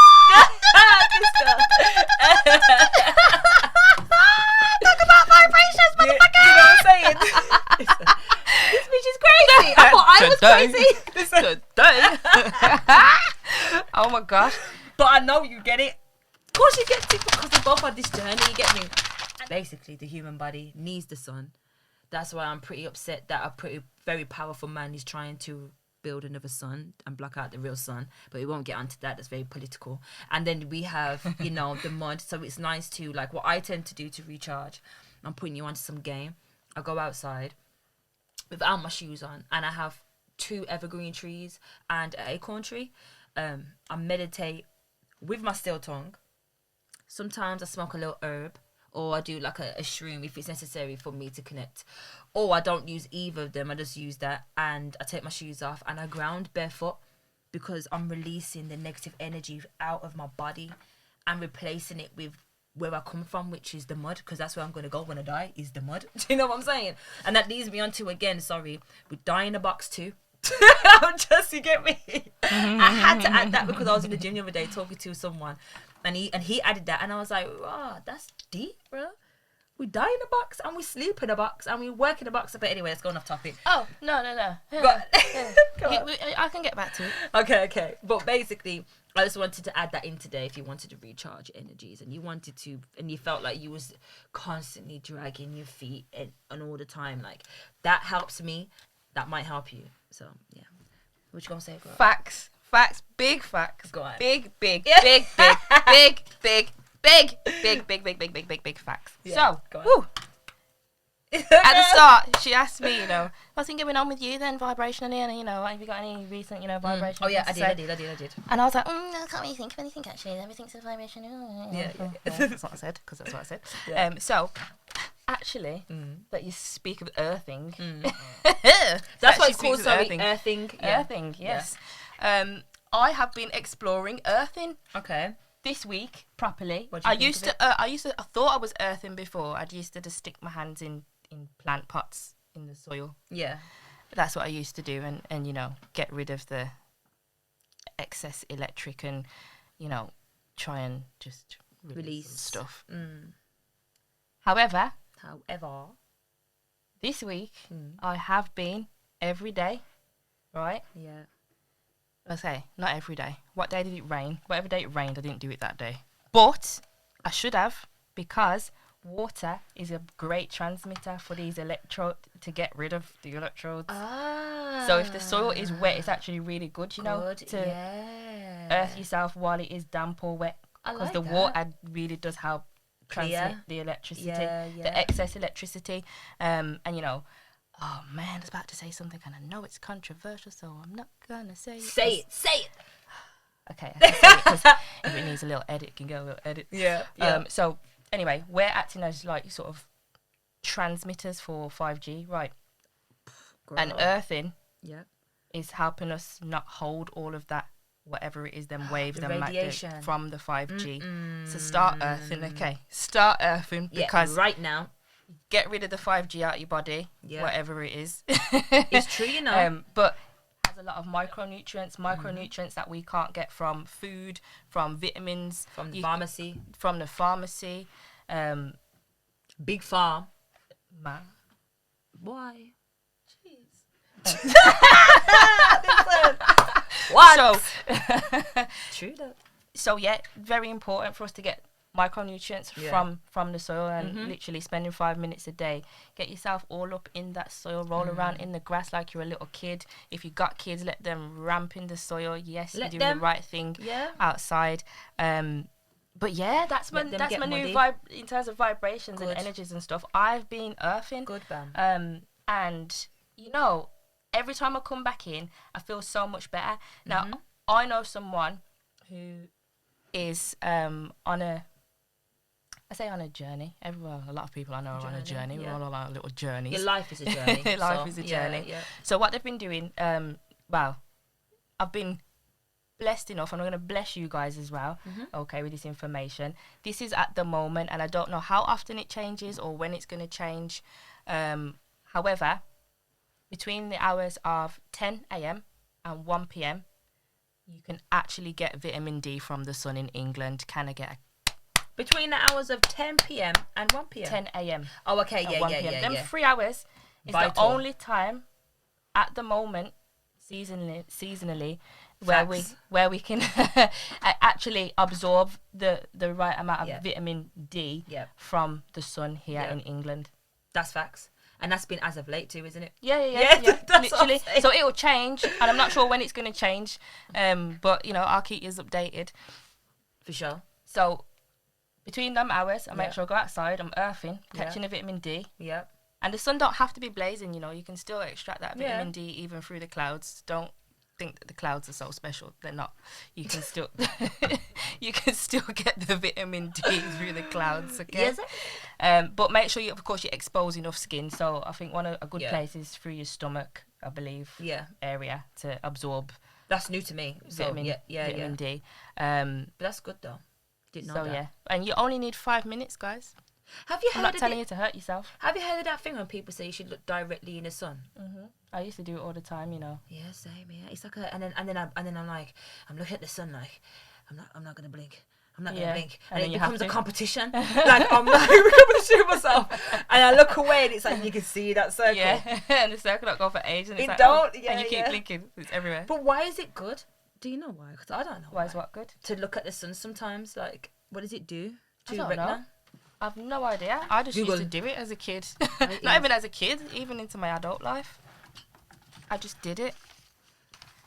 Talk about vibrations, motherfucker. You know what I'm saying? This bitch is crazy. I thought I was crazy. Oh my gosh. But I know you get it. Of course you get it, because we're both on this journey, you get me? Basically, the human body needs the sun. That's why I'm pretty upset that very powerful man is trying to build another sun and block out the real sun. But we won't get onto that. That's very political. And then we have, you know, the mud. So it's nice to, like, what I tend to do to recharge, I'm putting you onto some game. I go outside without my shoes on, and I have 2 evergreen trees and an acorn tree. I meditate with my still tongue. Sometimes I smoke a little herb, or I do like a shroom if it's necessary for me to connect. Or I don't use either of them. I just use that, and I take my shoes off and I ground barefoot, because I'm releasing the negative energy out of my body and replacing it with where I come from, which is the mud, because that's where I'm going to go when I die, is the mud. Do you know what I'm saying? And that leads me on to, again, with Die in a Box too. Just, you get me? I had to add that because I was in the gym the other day talking to someone, and he added that, and I was like, wow, that's deep, bro. We die in a box, and we sleep in a box, and we work in a box. But anyway, let's go off topic. Oh, no. But, I can get back to it. Okay. But basically, I just wanted to add that in today. If you wanted to recharge energies, and you felt like you was constantly dragging your feet and all the time, like, that helps me. That might help you. So, yeah. What you gonna say, girl? Facts. Facts. Big facts. Go on. Big, big, Yeah. big, big, big, big, big, big, big, big, big, big, big, big facts. Yeah, So, go on. whew, at the start, she asked me, what's been going on with you then, vibrationally, and have you got any recent, vibration? Oh yeah, I things to did. say? And I was like, I can't really think of anything actually. Everything's a vibration. Yeah. Well, that's what I said, because that's what I said. Yeah. So, actually, that you speak of earthing. That's what Actually it's called. speaks of Sorry, earthing. earthing. Yeah. Earthing, yes. I have been exploring earthing Okay. this week properly. What do you think of it? I thought I was earthing before. I used to just stick my hands in plant pots in the soil. Yeah. That's what I used to do, and get rid of the excess electric and try and just release some stuff. However, this week I have been every day, right? Yeah. Okay, not every day. What day did it rain? Whatever day it rained, I didn't do it that day. But I should have, because water is a great transmitter for these electrodes to get rid of the electrodes. Ah. So if the soil is wet, it's actually really good, to yeah. earth yourself while it is damp or wet. I Because like the that. water really does help transmit Clear. the electricity, Yeah, yeah. the excess electricity. And oh man, I was about to say something and I know it's controversial, so I'm not gonna say it. Say it. Say it. Okay, I can say it 'cause if it needs a little edit, it can go a little edit. Yeah. So anyway, we're acting as like sort of transmitters for 5G, right? And earthing Yeah. is helping us not hold all of that, whatever it is, them waves, The them radiation. from the 5G. So start earthing, okay? Start earthing, because right now get rid of the 5G out of your body, Yeah. whatever it is. it's true, you know. But has a lot of micronutrients that we can't get from food, from vitamins, from the pharmacy, from the pharmacy. big farm. Man. Why? What? So, True that. so yeah, very important for us to get micronutrients Yeah. from the soil, and literally spending 5 minutes a day. Get yourself all up in that soil, roll around in the grass like you're a little kid. If you got kids, let them ramp in the soil. Yes, Let you're doing them. the right thing Yeah. outside. But yeah, that's my Let them that's get my new muddy. vibe in terms of vibrations Good. and energies and stuff. I've been earthing. Good, bam. And every time I come back in, I feel so much better. Now, Mm-hmm. I know someone who is on a journey. A lot of people I know are on a journey. Journey, We're all on our little journeys. Your life is a journey. Life is a journey. Yeah. So what they've been doing, I've been blessed enough, and I'm going to bless you guys as well, okay, with this information. This is at the moment, and I don't know how often it changes or when it's going to change. However, between the hours of 10 a.m. and 1 p.m, you can actually get vitamin D from the sun in England. Can I get Between the hours of 10 p.m. and 1 a p.m. 10 a.m. Oh, okay. and Yeah, 1 yeah, p.m. yeah, Them yeah. 3 hours is Vital. the only time at the moment, seasonally, where we can actually absorb the right amount of Yeah. vitamin D Yeah. from the sun here Yeah. in England. That's facts. And that's been as of late too, isn't it? Yeah, Yeah, that's what I'm literally. saying. So it'll change, and I'm not sure when it's going to change. But I'll keep you updated. For sure. So between them hours, I make Yeah. sure I go outside. I'm earthing, Yeah. catching the vitamin D. Yeah. And the sun don't have to be blazing, you can still extract that Yeah. vitamin D even through the clouds. Don't think that the clouds are so special. They're not. You can still you can still get the vitamin D through the clouds, okay? Yes. But make sure you expose enough skin. So I think a good Yeah. place is through your stomach, I believe, Yeah. area to absorb That's new to me. So vitamin yeah. D. But that's good though. Didn't know So that. yeah. And you only need 5 minutes, guys. Have you I'm heard not of telling it? you to hurt yourself. Have you heard of that thing when people say you should look directly in the sun? I used to do it all the time, Yeah, same. Yeah, it's like and then I'm like, I'm looking at the sun like, I'm not gonna blink. I'm not gonna Yeah, blink, and and then it you have becomes a to. competition. Like I'm like a competition with myself, and I look away, and it's like you can see that circle. Yeah, and the circle don't go for ages. And it's It like, don't, and yeah, you keep yeah. blinking. It's everywhere. But why is it good? Do you know why? Because I don't know. Why is what good? To look at the sun sometimes, like, what does it do to I don't retina? know. I've no idea. I just Google. used to do it as a kid. Right, Not yeah. even as a kid, even into my adult life. I just did it.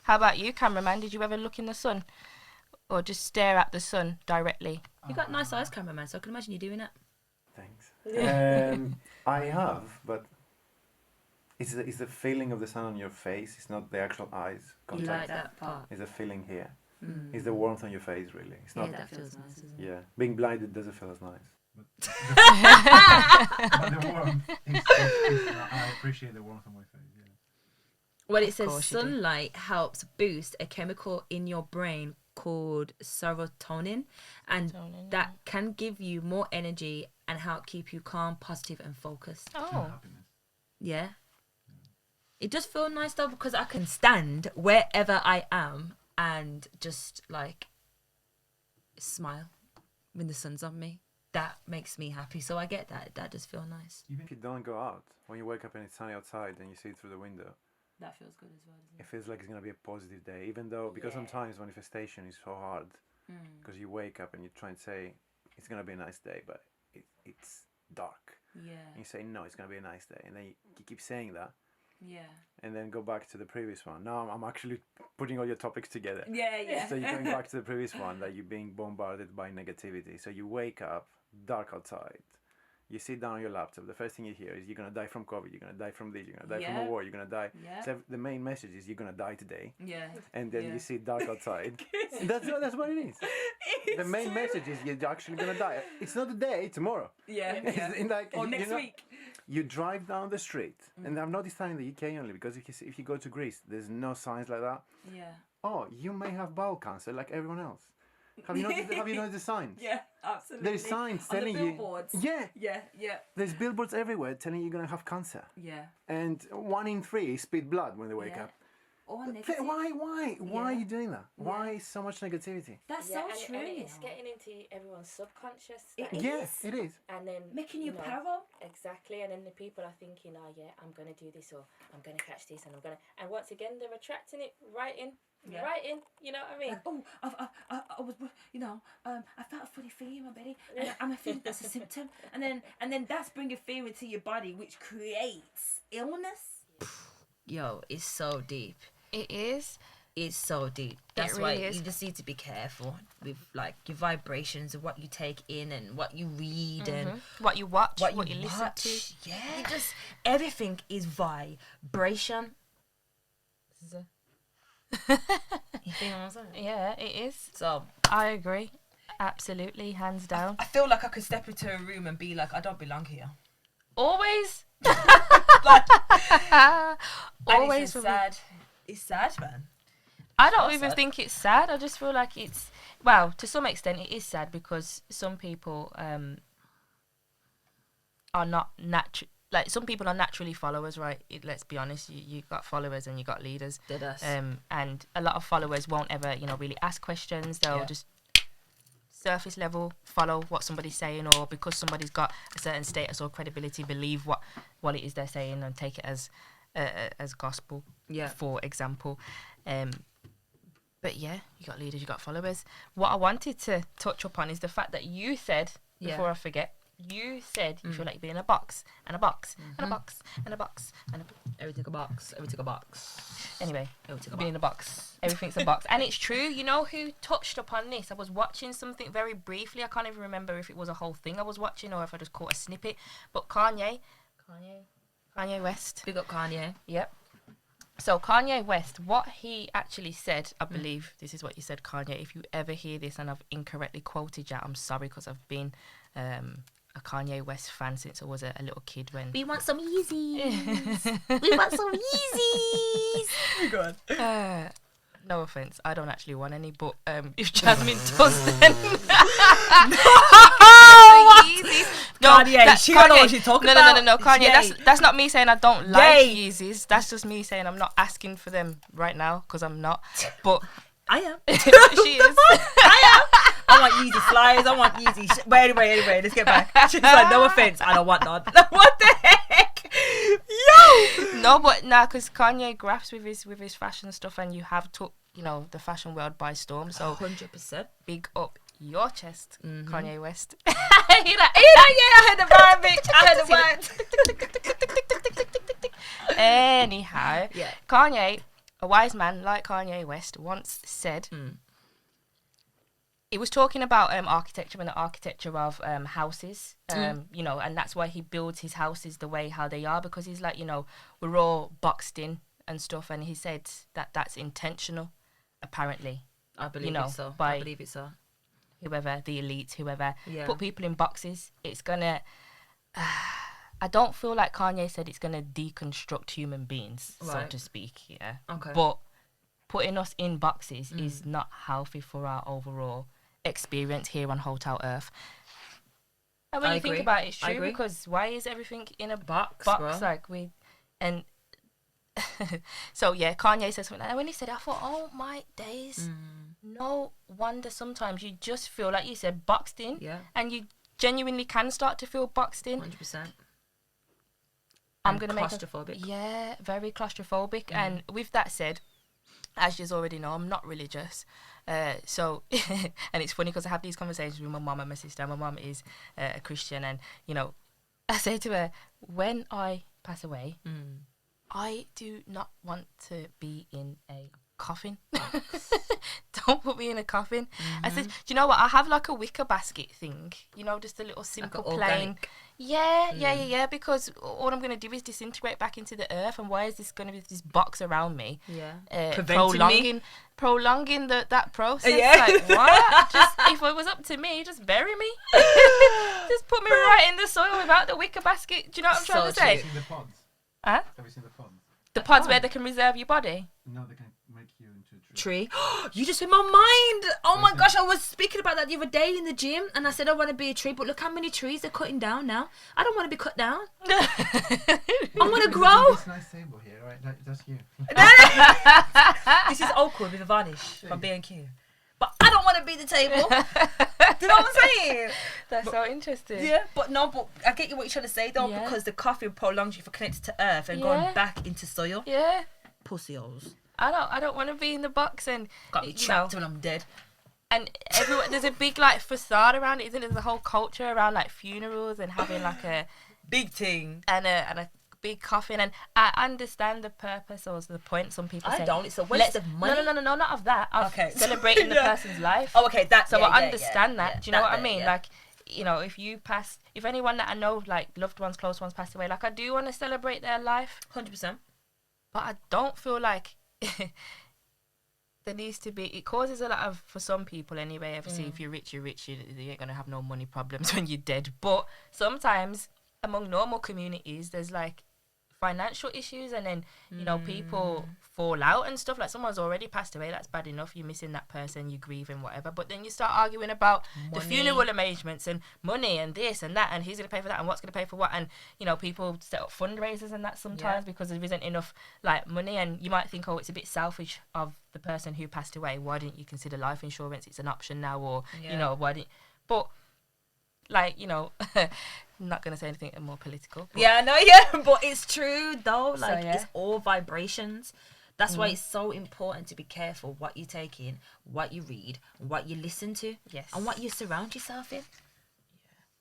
How about you, cameraman? Did you ever look in the sun? Or just stare at the sun directly? You got nice eyes, cameraman, so I can imagine you doing it. Thanks. I have, but it's the feeling of the sun on your face. It's not the actual eyes You contact. like that part. It's the feeling here. Mm. It's the warmth on your face, really. It's Yeah, not. that feels nice, doesn't it? Yeah, being blinded doesn't feel as nice. But the warmth I appreciate the warmth on my face. Yeah. Well, it says course you do. sunlight helps boost a chemical in your brain called serotonin, and Serotonin, that can give you more energy and help keep you calm, positive, and focused. And Oh. happiness. Yeah. It does feel nice though, because I can stand wherever I am and just like smile when the sun's on me. That makes me happy. So I get that. That does feel nice. Even if you don't go out, when you wake up and it's sunny outside and you see it through the window, That feels good as well, doesn't it feels like it's gonna be a positive day. Even though, because Yeah. sometimes manifestation is so hard, because you wake up and you try and say it's gonna be a nice day, but it's dark. Yeah. And you say no, it's gonna be a nice day, and then you keep saying that, Yeah. and then go back to the previous one. Now I'm actually putting all your topics together. Yeah, yeah. So you're going back to the previous one, that you're being bombarded by negativity. So you wake up, dark outside. You sit down on your laptop. The first thing you hear is you're gonna die from COVID. You're gonna die from this. You're gonna die from Yeah. a war. You're gonna die. Yeah. So the main message is you're gonna die today. Yeah. And then Yeah. you see dark outside. that's what it is. The main message is you're actually gonna die. It's not today. Tomorrow. Yeah. It's in like, Or you next know, week. You drive down the street, and I've noticed that in the UK only, because if you go to Greece, there's no signs like that. Yeah. Oh, you may have bowel cancer like everyone else. Have you noticed the signs? Yeah, absolutely. There's signs On telling the you. billboards. Yeah, Yeah, yeah, there's billboards everywhere telling you you're gonna have cancer, yeah. and 1 in 3 spit blood when they wake Yeah. up. Or Th- negative. Why are Yeah. you doing that? Why so much negativity? That's Yeah, so and, true. and you it's know. getting into everyone's subconscious. It that Yeah, is. it is. And then Making you know, parallel. Exactly, and then the people are thinking, oh yeah, I'm gonna do this, or I'm gonna catch this, and I'm gonna. And once again, they're attracting it right in. Yeah. Right in. You know what I mean? Like, oh, I was, I felt a funny feeling in my belly, and I'm feeling that's a symptom, and then that's bringing fear into your body, which creates illness. Yo, it's so deep. It is. It's so deep. That's really why is. you just need to be careful with like your vibrations and what you take in and what you read and What you watch, what what you you listen watch. to. Yeah, it just everything is vibration. You feel what I'm saying? Yeah, it is. So I agree. Absolutely, hands down. I feel like I could step into a room and be like, I don't belong here. Always. Like, Always. it's with just me. sad. It's sad, man. I don't so even sad. think it's sad. I just feel like it's, well, to some extent it is sad, because some people are not natural. Like, some people are naturally followers, right? Let's be honest. You got followers and you got leaders. Did us. And a lot of followers won't ever, really ask questions. They'll Yeah. just surface level follow what somebody's saying, or because somebody's got a certain status or credibility, believe what it is they're saying and take it as gospel. Yeah. For example. But yeah, you got leaders, you got followers. What I wanted to touch upon is the fact that you said, Yeah. before I forget, you said you feel like being a box and a box and a box and a box and a Everything a box. Everything a box. anyway, Everything a being box. a box. Everything's a box. And it's true. You know who touched upon this? I was watching something very briefly. I can't even remember if it was a whole thing I was watching or if I just caught a snippet. But Kanye West. Big up Kanye. Yep. So Kanye West, what he actually said, I believe this is what you said, Kanye. If you ever hear this and I've incorrectly quoted you, I'm sorry, because I've been a Kanye West fan since I was a little kid. When We want some Yeezys. We want some Yeezys. Oh God. no offense, I don't actually want any, but if Jasmine does, then Kanye, she don't know what she's talking about. No, Kanye. Yay. That's not me saying I don't like Yay. Yeezys. That's just me saying I'm not asking for them right now, because I'm not. But I am. she is. I want Yeezy flyers. I want Yeezy. Wait, anyway, let's get back. She's like, no offense, I don't want none. What the heck? Yo. No, but nah, because Kanye grasps with his fashion stuff, and you have took the fashion world by storm. So 100%. big up your chest, Kanye West. Yeah, I had the vibe, bitch. I had the vibe. Anyhow, Yeah. Kanye, a wise man like Kanye West once said, he was talking about architecture and the architecture of houses, you know, and that's why he builds his houses the way how they are, because he's like, you know, we're all boxed in and stuff, and he said that that's intentional, apparently. I believe you know, it so. by I believe it so. whoever, the elites, whoever, Yeah. put people in boxes. It's gonna. I don't feel like Kanye said it's gonna deconstruct human beings, so Right. to speak. Yeah. Okay. But putting us in boxes is not healthy for our overall experience here on Hotel Earth. And when I you think agree. about it, it's I true, agree. because why is everything in a Box, box? bro. Like and so yeah, Kanye said something, and when he said, I thought, oh my days, no wonder sometimes you just feel like you said boxed in, Yeah. and you genuinely can start to feel boxed in. 100%. I'm And gonna make claustrophobic. yeah, very claustrophobic. And with that said, as you already know, I'm not religious. So, and it's funny because I have these conversations with my mum and my sister. My mum is a Christian, and you know, I say to her, when I pass away, I do not want to be in a coffin. Don't put me in a coffin. I said, do you know what? I have like a wicker basket thing, you know, just a little simple plain. organic. Yeah, because all I'm going to do is disintegrate back into the earth, and why is this going to be this box around me? Yeah. Preventing me? prolonging that process. Yeah. Like, what? Just, if it was up to me, just bury me. Just put me right in the soil without the wicker basket. Do you know what I'm trying to So say? Have you seen the pods? Huh? Have you seen the pods? The pods where they can reserve your body. No, they can make you into a tree. Tree. You just read my mind. Oh my gosh, I was speaking about that the other day in the gym, and I said I want to be a tree, but look how many trees they're cutting down now. I don't want to be cut down. I want to grow. This nice table here, right? That's you. This is awkward with a varnish from B&Q. But I don't want to be the table. Do you know what I'm saying? That's so interesting. Yeah, but I get you what you're trying to say though, Yeah. because the coffee prolongs you for connected to earth and Yeah. going back into soil. Yeah. Pussy holes. I don't want to be in the box, and Got me you trapped know, when I'm dead. and everyone, there's a big like facade around it, isn't there? There's a whole culture around like funerals and having like a Big thing. and a big coffin, and I understand the purpose or the point. Some people I say don't. It's a waste of money. No, not of that. Of Okay. celebrating the Yeah. person's life. Oh, okay. That. So yeah, I yeah, understand yeah, that. yeah, Do you know what I there, mean? yeah. Like, you know, if anyone that I know, like loved ones, close ones passed away, like I do want to celebrate their life, 100%. but I don't feel like there needs to be. It causes a lot of, for some people anyway. Obviously, if you're rich, you're rich. You ain't gonna have no money problems when you're dead. But sometimes among normal communities, there's like financial issues, and then you know people fall out and stuff. Like someone's already passed away, that's bad enough. You're missing that person, you're grieving, whatever. But then you start arguing about the Money. funeral arrangements and money and this and that, and who's gonna pay for that and what's gonna pay for what. And you know, people set up fundraisers and that sometimes because there isn't enough like money. And you might think, oh, it's a bit selfish of the person who passed away. Why didn't you consider life insurance? It's an option now, or you know, why didn't? But like, you know, I'm not gonna say anything more political. But Yeah, no, yeah, but it's true though. Like yeah. it's all vibrations. That's why it's so important to be careful what you take in, what you read, what you listen to, Yes. and what you surround yourself in.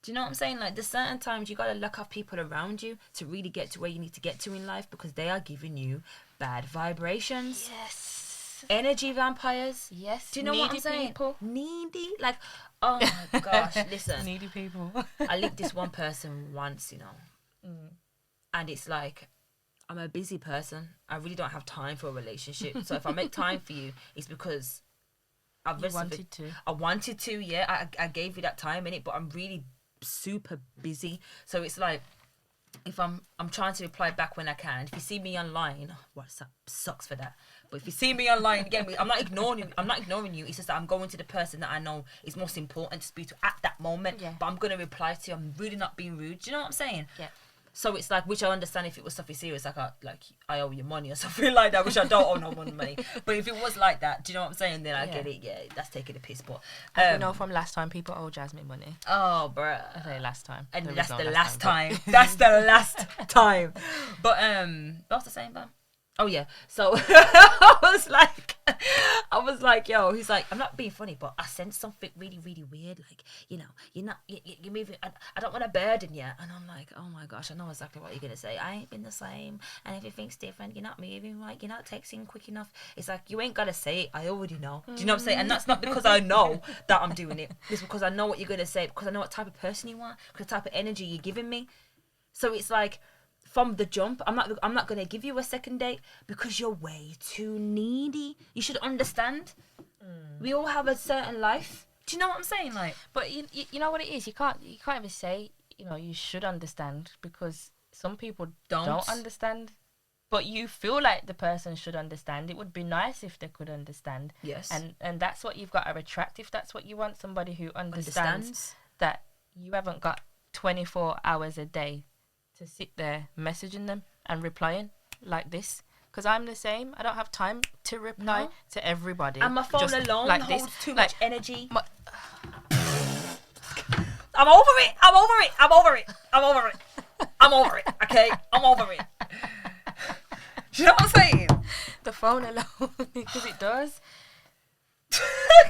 Do you know what I'm saying? Like there's certain times you gotta look off people around you to really get to where you need to get to in life, because they are giving you bad vibrations. Yes. Energy vampires. Yes. Do you know what I'm needy saying? people. Needy. Like, oh my gosh, listen. Needy people. I linked this one person once, you know, and it's like, I'm a busy person. I really don't have time for a relationship. So if I make time for you, it's because I wanted to. Yeah, I gave you that time in it, but I'm really super busy. So it's like, if I'm trying to reply back when I can. If you see me online, WhatsApp sucks for that. But if you see me online again, I'm not ignoring you. It's just that I'm going to the person that I know is most important to speak to at that moment. Yeah. But I'm gonna reply to you. I'm really not being rude. Do you know what I'm saying? Yeah. So it's like, which I understand if it was something serious, like I owe you money or something like that, which I don't owe no one money. But if it was like that, do you know what I'm saying? Then I get it. Yeah, that's taking a piss. But As we know from last time, people owe Jasmine money. oh, bruh. I say last time. And There that's was the no last time. but- That's the last time. But what's the saying, Bam? Oh yeah. So I was like, I was like, yo, he's like, I'm not being funny, but I sense something really, really weird. Like, you know, you're moving. I don't want to burden you. And I'm like, oh my gosh, I know exactly what you're going to say. I ain't been the same. And everything's different. You're not moving right. You're not texting quick enough. It's like, you ain't got to say it. I already know. Do you know what I'm saying? And that's not because I know that I'm doing it. It's because I know what you're going to say, because I know what type of person you are, because the type of energy you're giving me. So it's like, from the jump, I'm not gonna give you a second date because you're way too needy. You should understand. We all have a certain life. Do you know what I'm saying? Like, But you know what it is. You can't even say you should understand, because some people don't understand. But you feel like the person should understand. It would be nice if they could understand. Yes. And that's what you've got to attract. If that's what you want, somebody who understands that you haven't got 24 hours a day to sit there messaging them and replying like this. Because I'm the same. I don't have time to reply to everybody. And my phone just alone like holds this. too Like, much energy. I'm over it. Okay, I'm over it. Do you know what I'm saying? The phone alone, because it does. God,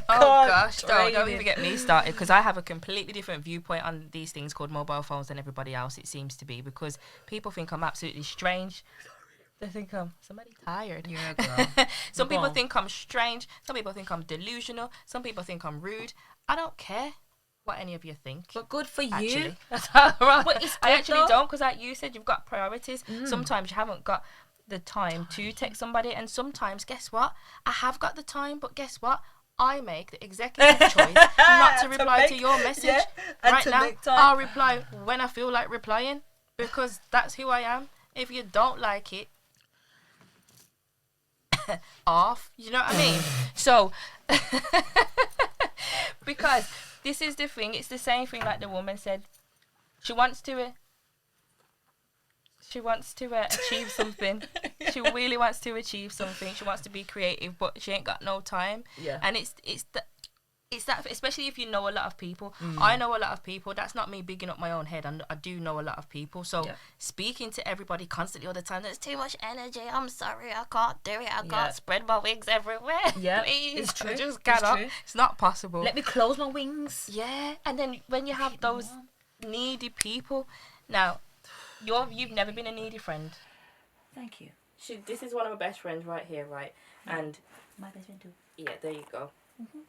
Oh gosh, don't draining. even get me started, because I have a completely different viewpoint on these things called mobile phones than everybody else, it seems to be, because people think I'm absolutely strange. They think I'm somebody tired. Yeah, girl. Some people on. think I'm strange. Some people think I'm delusional. Some people think I'm rude. I don't care what any of you think. But good for you. Actually, that's all right. But it's I good actually though. don't, because like you said, you've got priorities. Sometimes you haven't got the time to text somebody, and sometimes, guess what? I have got the time, but guess what? I make the executive choice not to reply to your message and right to now. make time. I'll reply when I feel like replying, because that's who I am. If you don't like it, off. You know what I mean? So, because this is the thing. It's the same thing like the woman said. She wants to achieve something. She really wants to achieve something. She wants to be creative, but she ain't got no time. Yeah. And it's that, especially if you know a lot of people. I know a lot of people. That's not me bigging up my own head. I do know a lot of people. So speaking to everybody constantly all the time, there's too much energy. I'm sorry, I can't do it. I can't spread my wings everywhere. Yeah, Please. it's true. I just It's cannot. true. It's not possible. Let me close my wings. Yeah, and then when you have those needy people, now you've never been a needy friend. Thank you. This is one of my best friends right here, right? And My best friend too. yeah, there you go.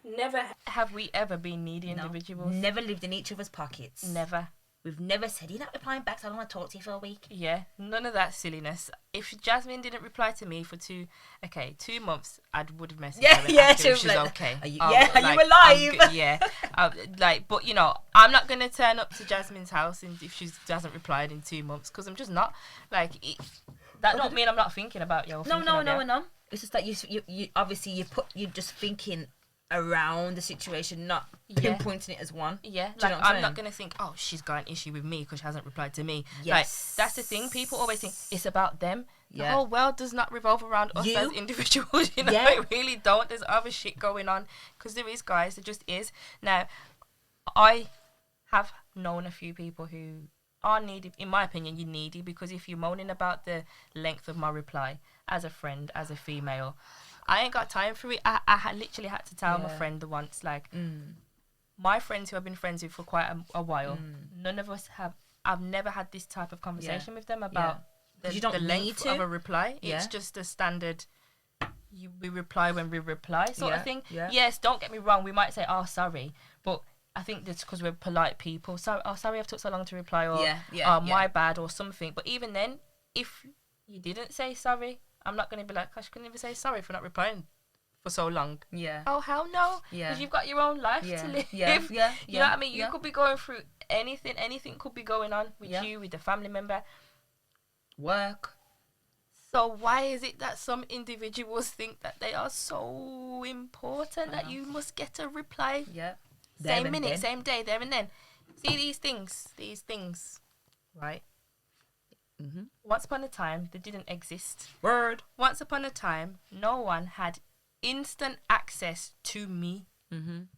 Never. Have we ever been needy No. individuals? Never lived in each other's pockets. Never. We've never said, you're not replying back, so I don't want to talk to you for a week. Yeah, none of that silliness. If Jasmine didn't reply to me for 2 months, I would have messaged her and asked her if she she's was like, okay. Are you, I'm are you I'm alive? yeah, but I'm not gonna turn up to Jasmine's house and if she hasn't replied in 2 months, because I'm just not like. That don't mean I'm not thinking about you. No. It's just that you obviously you're just thinking around the situation, not Yeah. pinpointing it as one. Yeah, Do you know like what I'm I'm not saying? gonna think, oh, she's got an issue with me because she hasn't replied to me. Yes. Like that's the thing. People always think it's about them. The Yeah. whole world does not revolve around us You? as individuals. You know, Yeah. it really don't. There's other shit going on, because there is, guys. There just is. Now, I have known a few people who are needy. In my opinion, you're needy because if you're moaning about the length of my reply as a friend, as a female, I ain't got time for it. I literally had to tell my Yeah. friend once, like, my friends who I've been friends with for quite a while, none of us have. I've never had this type of conversation with them about 'Cause you don't the need length to. of a reply. Yeah. It's just a standard. We reply when we reply, sort of Yeah, thing. yeah. Yes, don't get me wrong. We might say, "Oh, sorry," but I think that's because we're polite people. So, "Oh, sorry, I've took so long to reply," or "My bad," or something. But even then, if you didn't say sorry, I'm not going to be like, "Gosh, couldn't even say sorry for not replying for so long." Yeah. Oh, hell no. Yeah. Because you've got your own life Yeah. to live. Yeah. Yeah. You know what I mean? You Yeah. could be going through anything. Anything could be going on with Yeah. you, with a family member. Work. So why is it that some individuals think that they are so important that you must get a reply Yeah. There same and minute, then. same day, there and then? See these things, right? Mhm. Once upon a time, they didn't exist. Word. Once upon a time, no one had instant access to me. Mhm.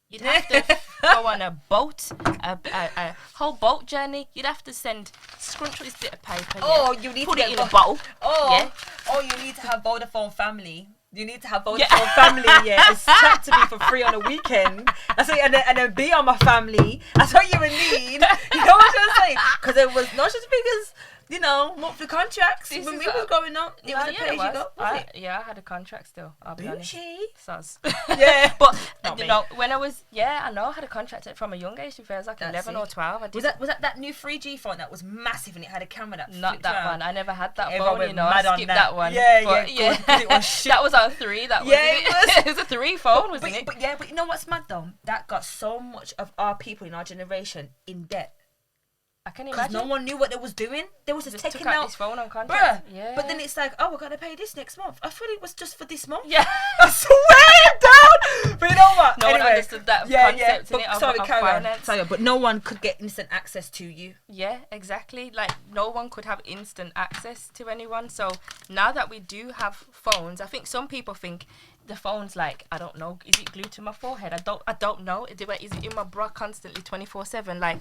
You'd have to go on a boat, a whole boat journey. You'd have to scrunch this bit of paper. Oh, you need put to it get in a bowl. Oh, Yeah. oh, you need to have Vodafone family You need to have Vodafone family, yeah, and chat to me for free on a weekend. That's what, and then be on my family. That's what you would need. You know what I'm saying? Because it was not just because, you know, monthly contracts. This When is we was growing up, it was a yeah, pay as you go. Was it? Yeah, I had a contract still. I'll be honest. Bougie. Sus. Yeah. But Not you me. know, when I was I know I had a contract from a young age. If I was like That's 11 it. or 12, I did. Was that new 3G phone that was massive and it had a camera that Not flipped that around? one. I never had that Everyone phone. went You know, mad I on skipped that. that one. Yeah, But, yeah, good, 'cause it was shit. That was on 3. That was Yeah, it. it was. It was a 3 phone, wasn't it? But you know what's mad though? That got so much of our people in our generation in debt. I can Because imagine. no one knew what they was doing. They was just Just taking took out out his phone on Bruh. contract. Yeah. But then it's like, oh, we're gonna pay this next month. I thought it was just for this month. yeah. I swear down. But you know what? No one Anyway, understood that yeah. concept But, innit, sorry, of carry on. finance. Sorry, but no one could get instant access to you. Yeah, exactly. Like no one could have instant access to anyone. So now that we do have phones, I think some people think the phone's like, I don't know, is it glued to my forehead? I don't know. Is it in my bra constantly 24/7? Like,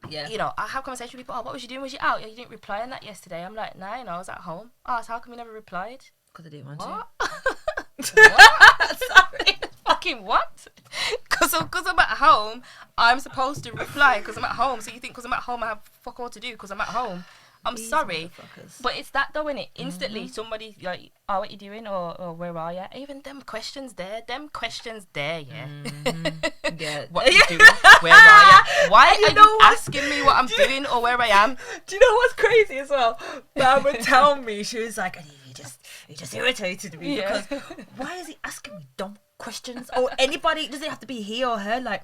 Yeah. you know, I have conversations with people. Oh, what was you doing? Was you out? You didn't reply on that yesterday. I'm like, nah, you know, I was at home. Oh, so how come you never replied? Because I didn't want What? to. Sorry. Fucking what? Because I'm at home, I'm supposed to reply because I'm at home. So you think because I'm at home I have fuck all to do because I'm at home? I'm These sorry. motherfuckers. But it's that though, innit? Instantly, somebody like, oh, what you doing? Or where are you? Even them questions there, yeah. Yeah. What are you doing? Where are you? Why You are know you what? asking me what I'm doing or where I am? Do you know what's crazy as well? Bam would tell me, she was like, he just irritated me Yeah. because why is he asking me dumb questions? Or anybody, does it have to be he or her? Like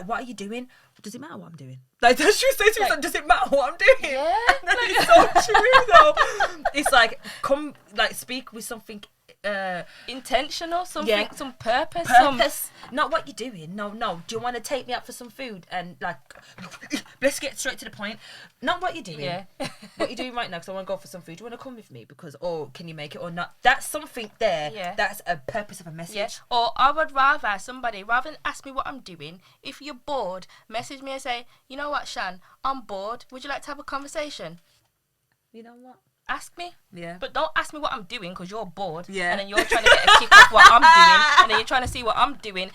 what are you doing? Does it matter what I'm doing? Like, does she say to me, like, does it matter what I'm doing? Yeah. And then it's so true though. It's like, come, like, speak with something Intentional, something, Yeah. some purpose. purpose, not what you're doing. No. Do you want to take me out for some food? And like, let's get straight to the point. Not what you're doing. Yeah. What you're doing right now, because I want to go for some food. Do you want to come with me? Because, or can you make it or not? That's something there. Yeah. That's a purpose of a message. Yeah. Or I would rather somebody, rather than ask me what I'm doing, if you're bored, message me and say, you know what, Shan, I'm bored. Would you like to have a conversation? You know what? Ask me. Yeah. But don't ask me what I'm doing because you're bored. Yeah. And then you're trying to get a kick off what I'm doing. And then you're trying to see what I'm doing.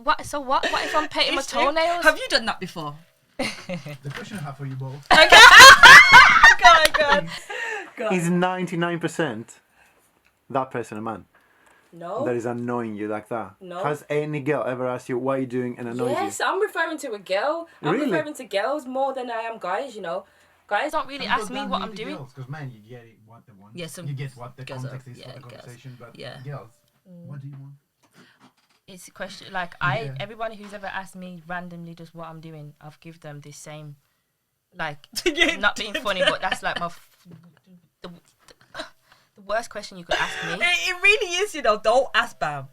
What? So what? What if I'm painting my It's true. toenails? Have you done that before? The question I have for you both. God. Is 99% that person a man No. that is annoying you like that? No. Has any girl ever asked you what are you doing and annoys Yes, I'm referring to a girl. I'm Really? referring to girls more than I am guys, you know. Guys don't really ask me what I'm doing. Because men, you get it, what they want. Yeah, some you get what the girls context are- is yeah, for the girls. conversation. But Yeah. girls, what do you want? It's a question. Like Yeah. everyone who's ever asked me randomly just what I'm doing, I've give them this same, like, Yeah. not being funny, but that's like the worst question you could ask me. It really is, you know. Don't ask Bam.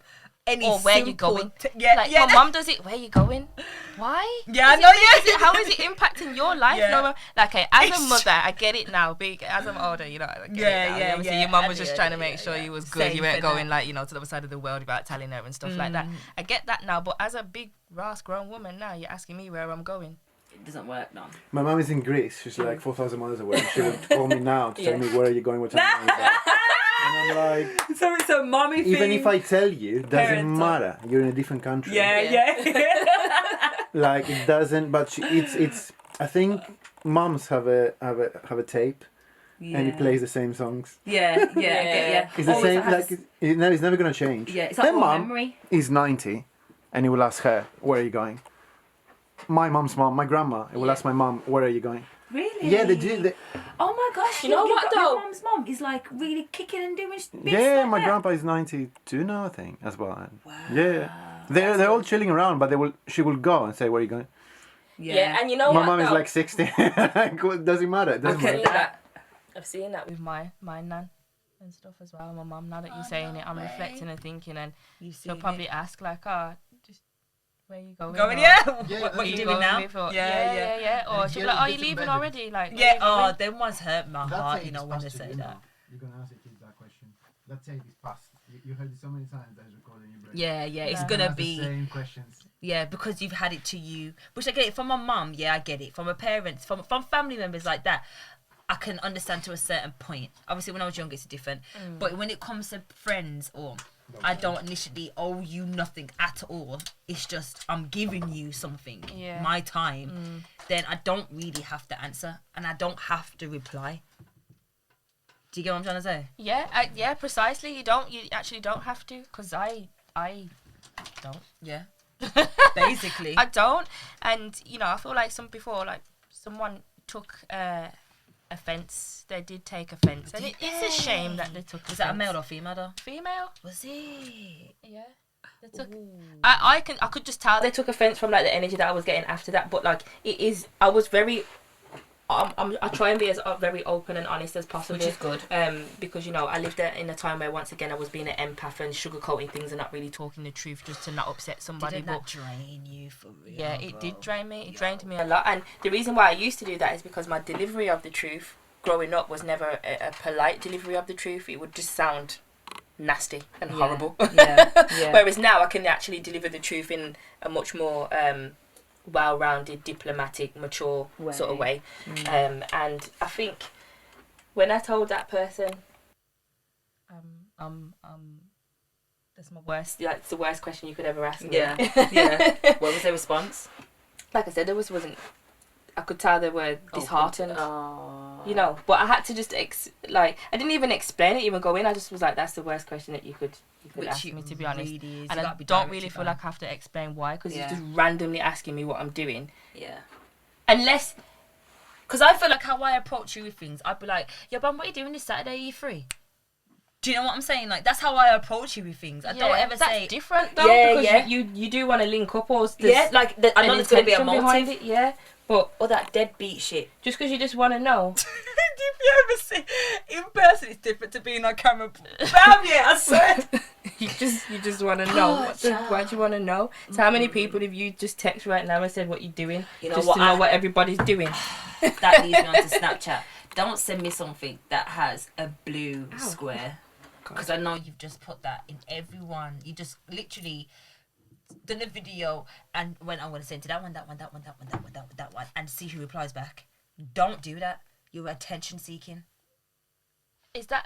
Any Or where you simple going? yeah, Like yeah. my mum does it. Where you going? Why? Yeah, I Is know, it- yeah. How is it impacting your life? Yeah. No, like, okay, as a It's- mother, I get it now. Big as I'm older, you know. I get Yeah, it now. yeah, Obviously, yeah. your mum was Yeah, just trying to yeah, make sure yeah. you was good. Safe You weren't and going that. like, you know, to the other side of the world without telling her and stuff like that. I get that now, but as a big, rash grown woman now, you're asking me where I'm going. It doesn't work now. My mum is in Greece. She's like 4,000 miles away. She would call me now to tell me where are you going, what time are you going. And I'm like, So it's a mommy thing. even if I tell you, it doesn't Parental. matter. You're in a different country. Yeah. Like it doesn't. But it's. I think mums have a tape, and he plays the same songs. Yeah, I get It's the same. Like it's never gonna change. Yeah, it's Her like mum memory. is 90, and he will ask her, "Where are you going?" My mum's mom, my grandma, he will ask my mum, "Where are you going?" Really? Yeah, they do. Oh my gosh! You know what, though? Your mum's mom is like really kicking and doing. Bits Yeah, like my that. grandpa is 92 now, I think, as well. And yeah, they're all chilling around, but she will go and say, "Where are you going?" Yeah, and you know My what mum is though? like 60. Doesn't matter. It doesn't I've matter. seen that. I've seen that. With my nan and stuff as well. My mum. Now that you're saying it, I'm reflecting and thinking, and she'll probably ask like, "Oh, just where you going?" Going, or, yeah. Yeah, What "Where you you doing going now? with?" Or, Yeah. yeah. Or And she'll be get- like, "Oh, you get leaving embedded. already?" Like, where Yeah. you Oh, going? them ones hurt my That heart. tape You know is when they past say you that. now. You're gonna ask your kids that question. That tape is past. You heard it so many times that it's recorded in your brain. Yeah. It's Yeah. gonna Ask the be. same questions. Yeah, because you've had it to you. Which I get it from my mum. Yeah, I get it from my parents, from family members like that. I can understand to a certain point. Obviously, when I was younger, it's different. But when it comes to friends, or I don't initially owe you nothing at all. It's just I'm giving you something, my time. Then I don't really have to answer, and I don't have to reply. Do you get what I'm trying to say? Yeah, yeah, precisely. You actually don't have to, because I don't. Yeah. Basically. I don't, and I feel like someone took offence. They did take offence, and it's a shame that they took offence. Was that a male or female though? Female. Was it? Yeah. They took. I could just tell they took offence from like the energy that I was getting after that. But like it is, I was very. I try and be as very open and honest as possible, Which is good. Because I lived in a time where once again I was being an empath and sugarcoating things and not really talking the truth just to not upset somebody. Didn't that drain you for real? Yeah, it did drain me. It drained me a lot, and the reason why I used to do that is because my delivery of the truth growing up was never a polite delivery of the truth. It would just sound nasty and horrible. Yeah. Whereas now I can actually deliver the truth in a much more well-rounded, diplomatic, mature sort of way. And I think when I told that person, that's my worst. Like, it's the worst question you could ever ask me. Yeah. What was their response? Like I said, wasn't. I could tell they were disheartened. Oh. But I had to just I didn't even explain it, even go in. I just was like, that's the worst question that you could ask me, to be honest. Really is. And I don't really feel like I have to explain why, because he's just randomly asking me what I'm doing. Yeah. Unless, because I feel like how I approach you with things, I'd be like, "Yo, Bum, what are you doing this Saturday? Are you free?" Do you know what I'm saying? Like, that's how I approach you with things. I don't ever say... That's different, though, because you do want to link up, or like, I know there's going to be a behind motive. it, yeah. But Or that deadbeat shit. just because you just want to know. If you ever see... In person, it's different to being on camera. Damn, yeah, I swear. You just want to know. Why do you want to know? So how many people have you just text right now and said what you're doing? You know just what, to know what everybody's doing. That leads me on to Snapchat. Don't send me something that has a blue square. Because I know you've just put that in everyone. You just literally done a video and went, I'm going to send to that one, and see who replies back. Don't do that. You're attention seeking. Is that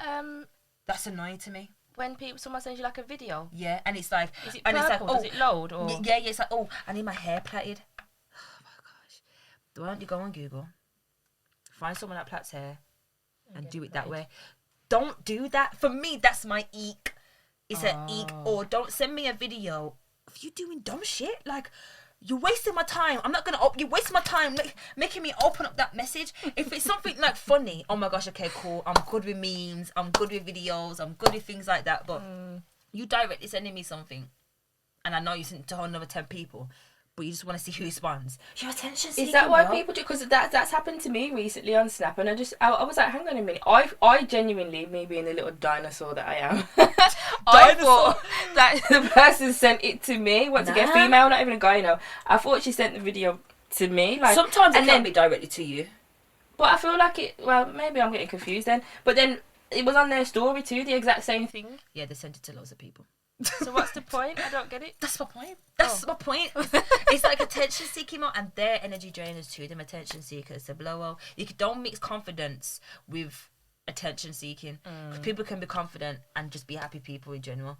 That's annoying to me. when someone sends you like a video? Yeah, and it's like... Is it and purple? it's like, Does it load? Or? Yeah, it's like, oh, I need my hair plaited. Oh my gosh. Why don't you go on Google, find someone that plaits hair, and do it that way. Don't do that. For me, that's my eek. It's an eek. Or don't send me a video of you doing dumb shit. Like, you're wasting my time. I'm not going to... You're wasting my time making me open up that message. If it's something, like, funny, oh my gosh, okay, cool. I'm good with memes. I'm good with videos. I'm good with things like that. But you directly sending me something, and I know you sent it to another 10 people, but you just want to see who responds. Your attention seeking. Is that why people do? Because that's happened to me recently on Snap, and I was like, hang on a minute. I genuinely, me being the little dinosaur that I am, I thought that the person sent it to me. Once again, female, not even a guy. I thought she sent the video to me. Like, sometimes it can be directly to you. But I feel like it. Well, maybe I'm getting confused then. But then it was on their story too, the exact same thing. Yeah, they sent it to loads of people. So what's the point? I don't get it. That's my point. That's my point. It's like attention seeking, and they're energy drainers too. Them attention seekers. So blow. Don't mix confidence with attention seeking. Because people can be confident and just be happy people in general.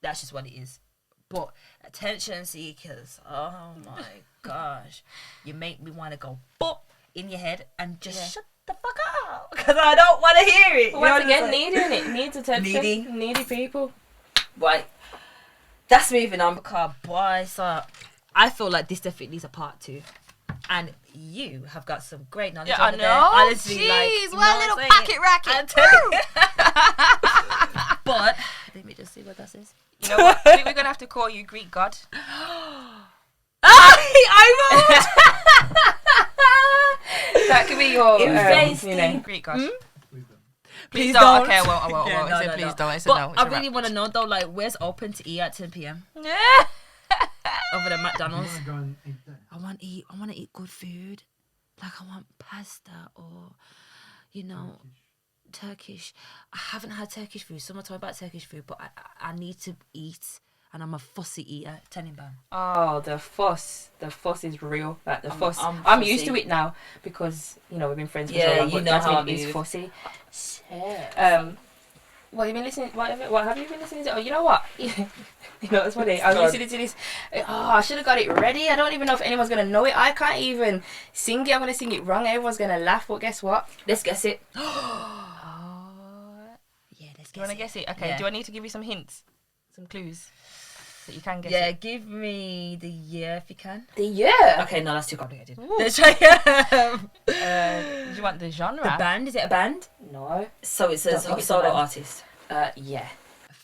That's just what it is. But attention seekers, oh my gosh, you make me want to go bop in your head and just shut the fuck up, because I don't want to hear it. But once again, needs attention. Needy people. Right, that's moving on, because boy, so I feel like this definitely needs a part 2, and you have got some great knowledge. Yeah, over I there. know. Honestly, Jeez, like, what a little packet racket. I'm telling you. But let me just see what that says. You know what? I think we're gonna have to call you Greek god. I That could be your Greek god. Please don't. Okay, I won't. Yeah, I said please don't. It's a but no. It's I a really wrap. want to know though, like, where's open to eat at 10 p.m. Yeah. over at You McDonald's? wanna go and eat there? I want to eat good food. Like, I want pasta or, Turkish. I haven't had Turkish food. Someone told me about Turkish food, but I need to eat. and I'm a fussy eater. Tell him, Bam. Oh, the fuss is real. Like the fuss, I'm I'm used to fussy. it now because we've been friends for Yeah, so long. you But know how Jasmine I is move. fussy. Yeah. What have you been listening? What have you been listening to? Oh, you know what? You know what's funny? I was listening to this. Oh, I should have got it ready. I don't even know if anyone's gonna know it. I can't even sing it. I'm gonna sing it wrong. Everyone's gonna laugh. But guess what? Let's guess it. Oh, Yeah, let's do you want to guess it? Okay. Yeah. Do I need to give you some hints, some clues that you can guess? Yeah, it? give me the year if you can. The year. Okay, no, that's too complicated. Ooh. Let's try. Do you want the genre? The band, is it a band? No. So it's a Don't think it's a solo band. artist. Yeah.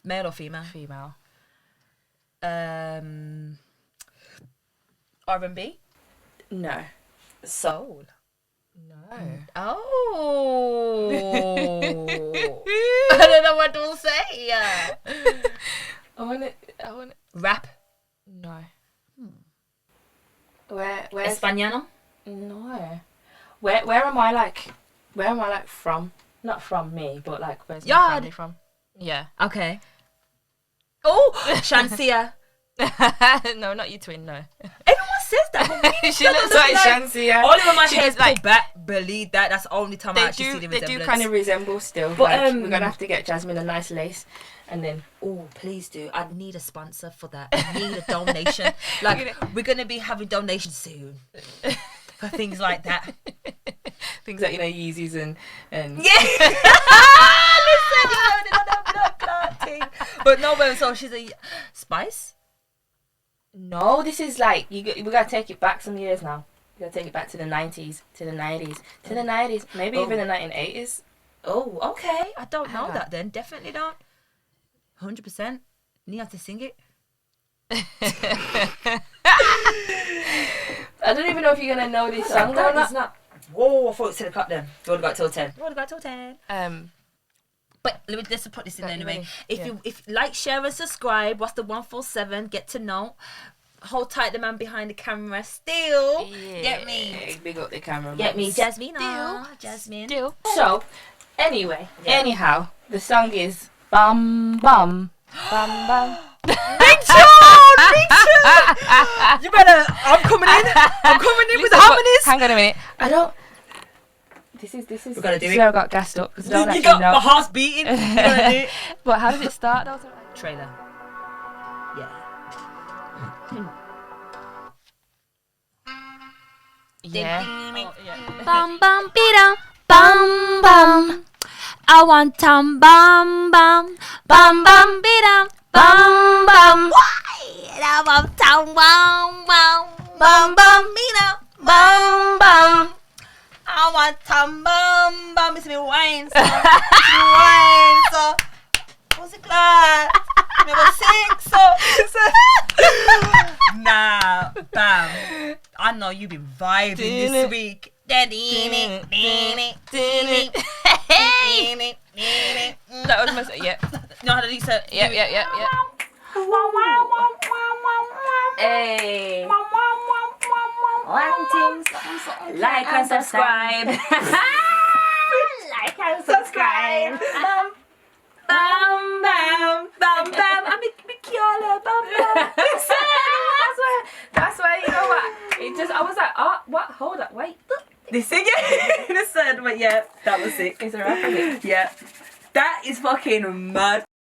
Male or female? Female. R&B? No. Soul? No. Oh. I don't know what to say. I want Rap? No. Where's Español? No. Where am I like from? Not from me, but like where's my Yard. family from? Yeah. Okay. Oh, Shansia. No, not you twin, no. Everyone says that. She looks like Shansia. Only when my She hair's looks like- pulled back, believe that. That's the only time I They actually see the do resemblance. kind of resemble still. But, Like, we're gonna have to get Jasmine a nice lace and then Oh, please do. I need a sponsor for that. I need a donation. Like, we're going to be having donations soon for things like that. things like Yeezys and Yeah. Listen, you know, they don't have blood clotting. But no, but so she's a Spice? No, this is like we gotta take it back some years now. We gotta take it back to the 90s, to the 90s, to the 90s, maybe even the 1980s. Oh, okay. I don't know Yeah. that then. Definitely don't. 100%. You have to sing it. I don't even know if you're gonna know this song or That is not. not. Whoa, I thought it was 10 o'clock then. You would have got till 10. You would have got till 10. But let's put this in Got there you anyway. ready? If like, share, and subscribe, what's the 147? Get to know. Hold tight, the man behind the camera. Still, get me. Big up the camera. Get me, man. Jasmine. Still. Jasmine. Still. So, anyway, Yeah. anyhow, the song is Bum Bum. Bum Bum. Big tune! Big tune! You better. I'm coming in. I'm coming in with the Listen, but harmonies. hang on a minute. I don't. This is. We're gonna do this it. is where I got gassed up because I don't You actually got know. my heart's beating. You're gonna do it. But how does it start? Though? Trailer. Yeah. Yeah. Bum bum bidum bum bum. I want bum bum bum bum bidum bum bum. I want bum bum bum bum bidum bum bum. I want bum bum. It's me wine, so. It's me wine, so. What's it called? Me go sing, so. Nah, bam. I know you been vibing this week. That was my. Yeah. No, how did he say? Yeah. Hey. Like and subscribe. Like and subscribe. Bam, bam, bam, bam, bam. I'm a Kiala, bam, bam. That's why you know what? It just I was like, oh, what? Hold up, wait. They sing it. They said, but yeah, that was sick. It's a rap, is it? Yeah, that is fucking mad.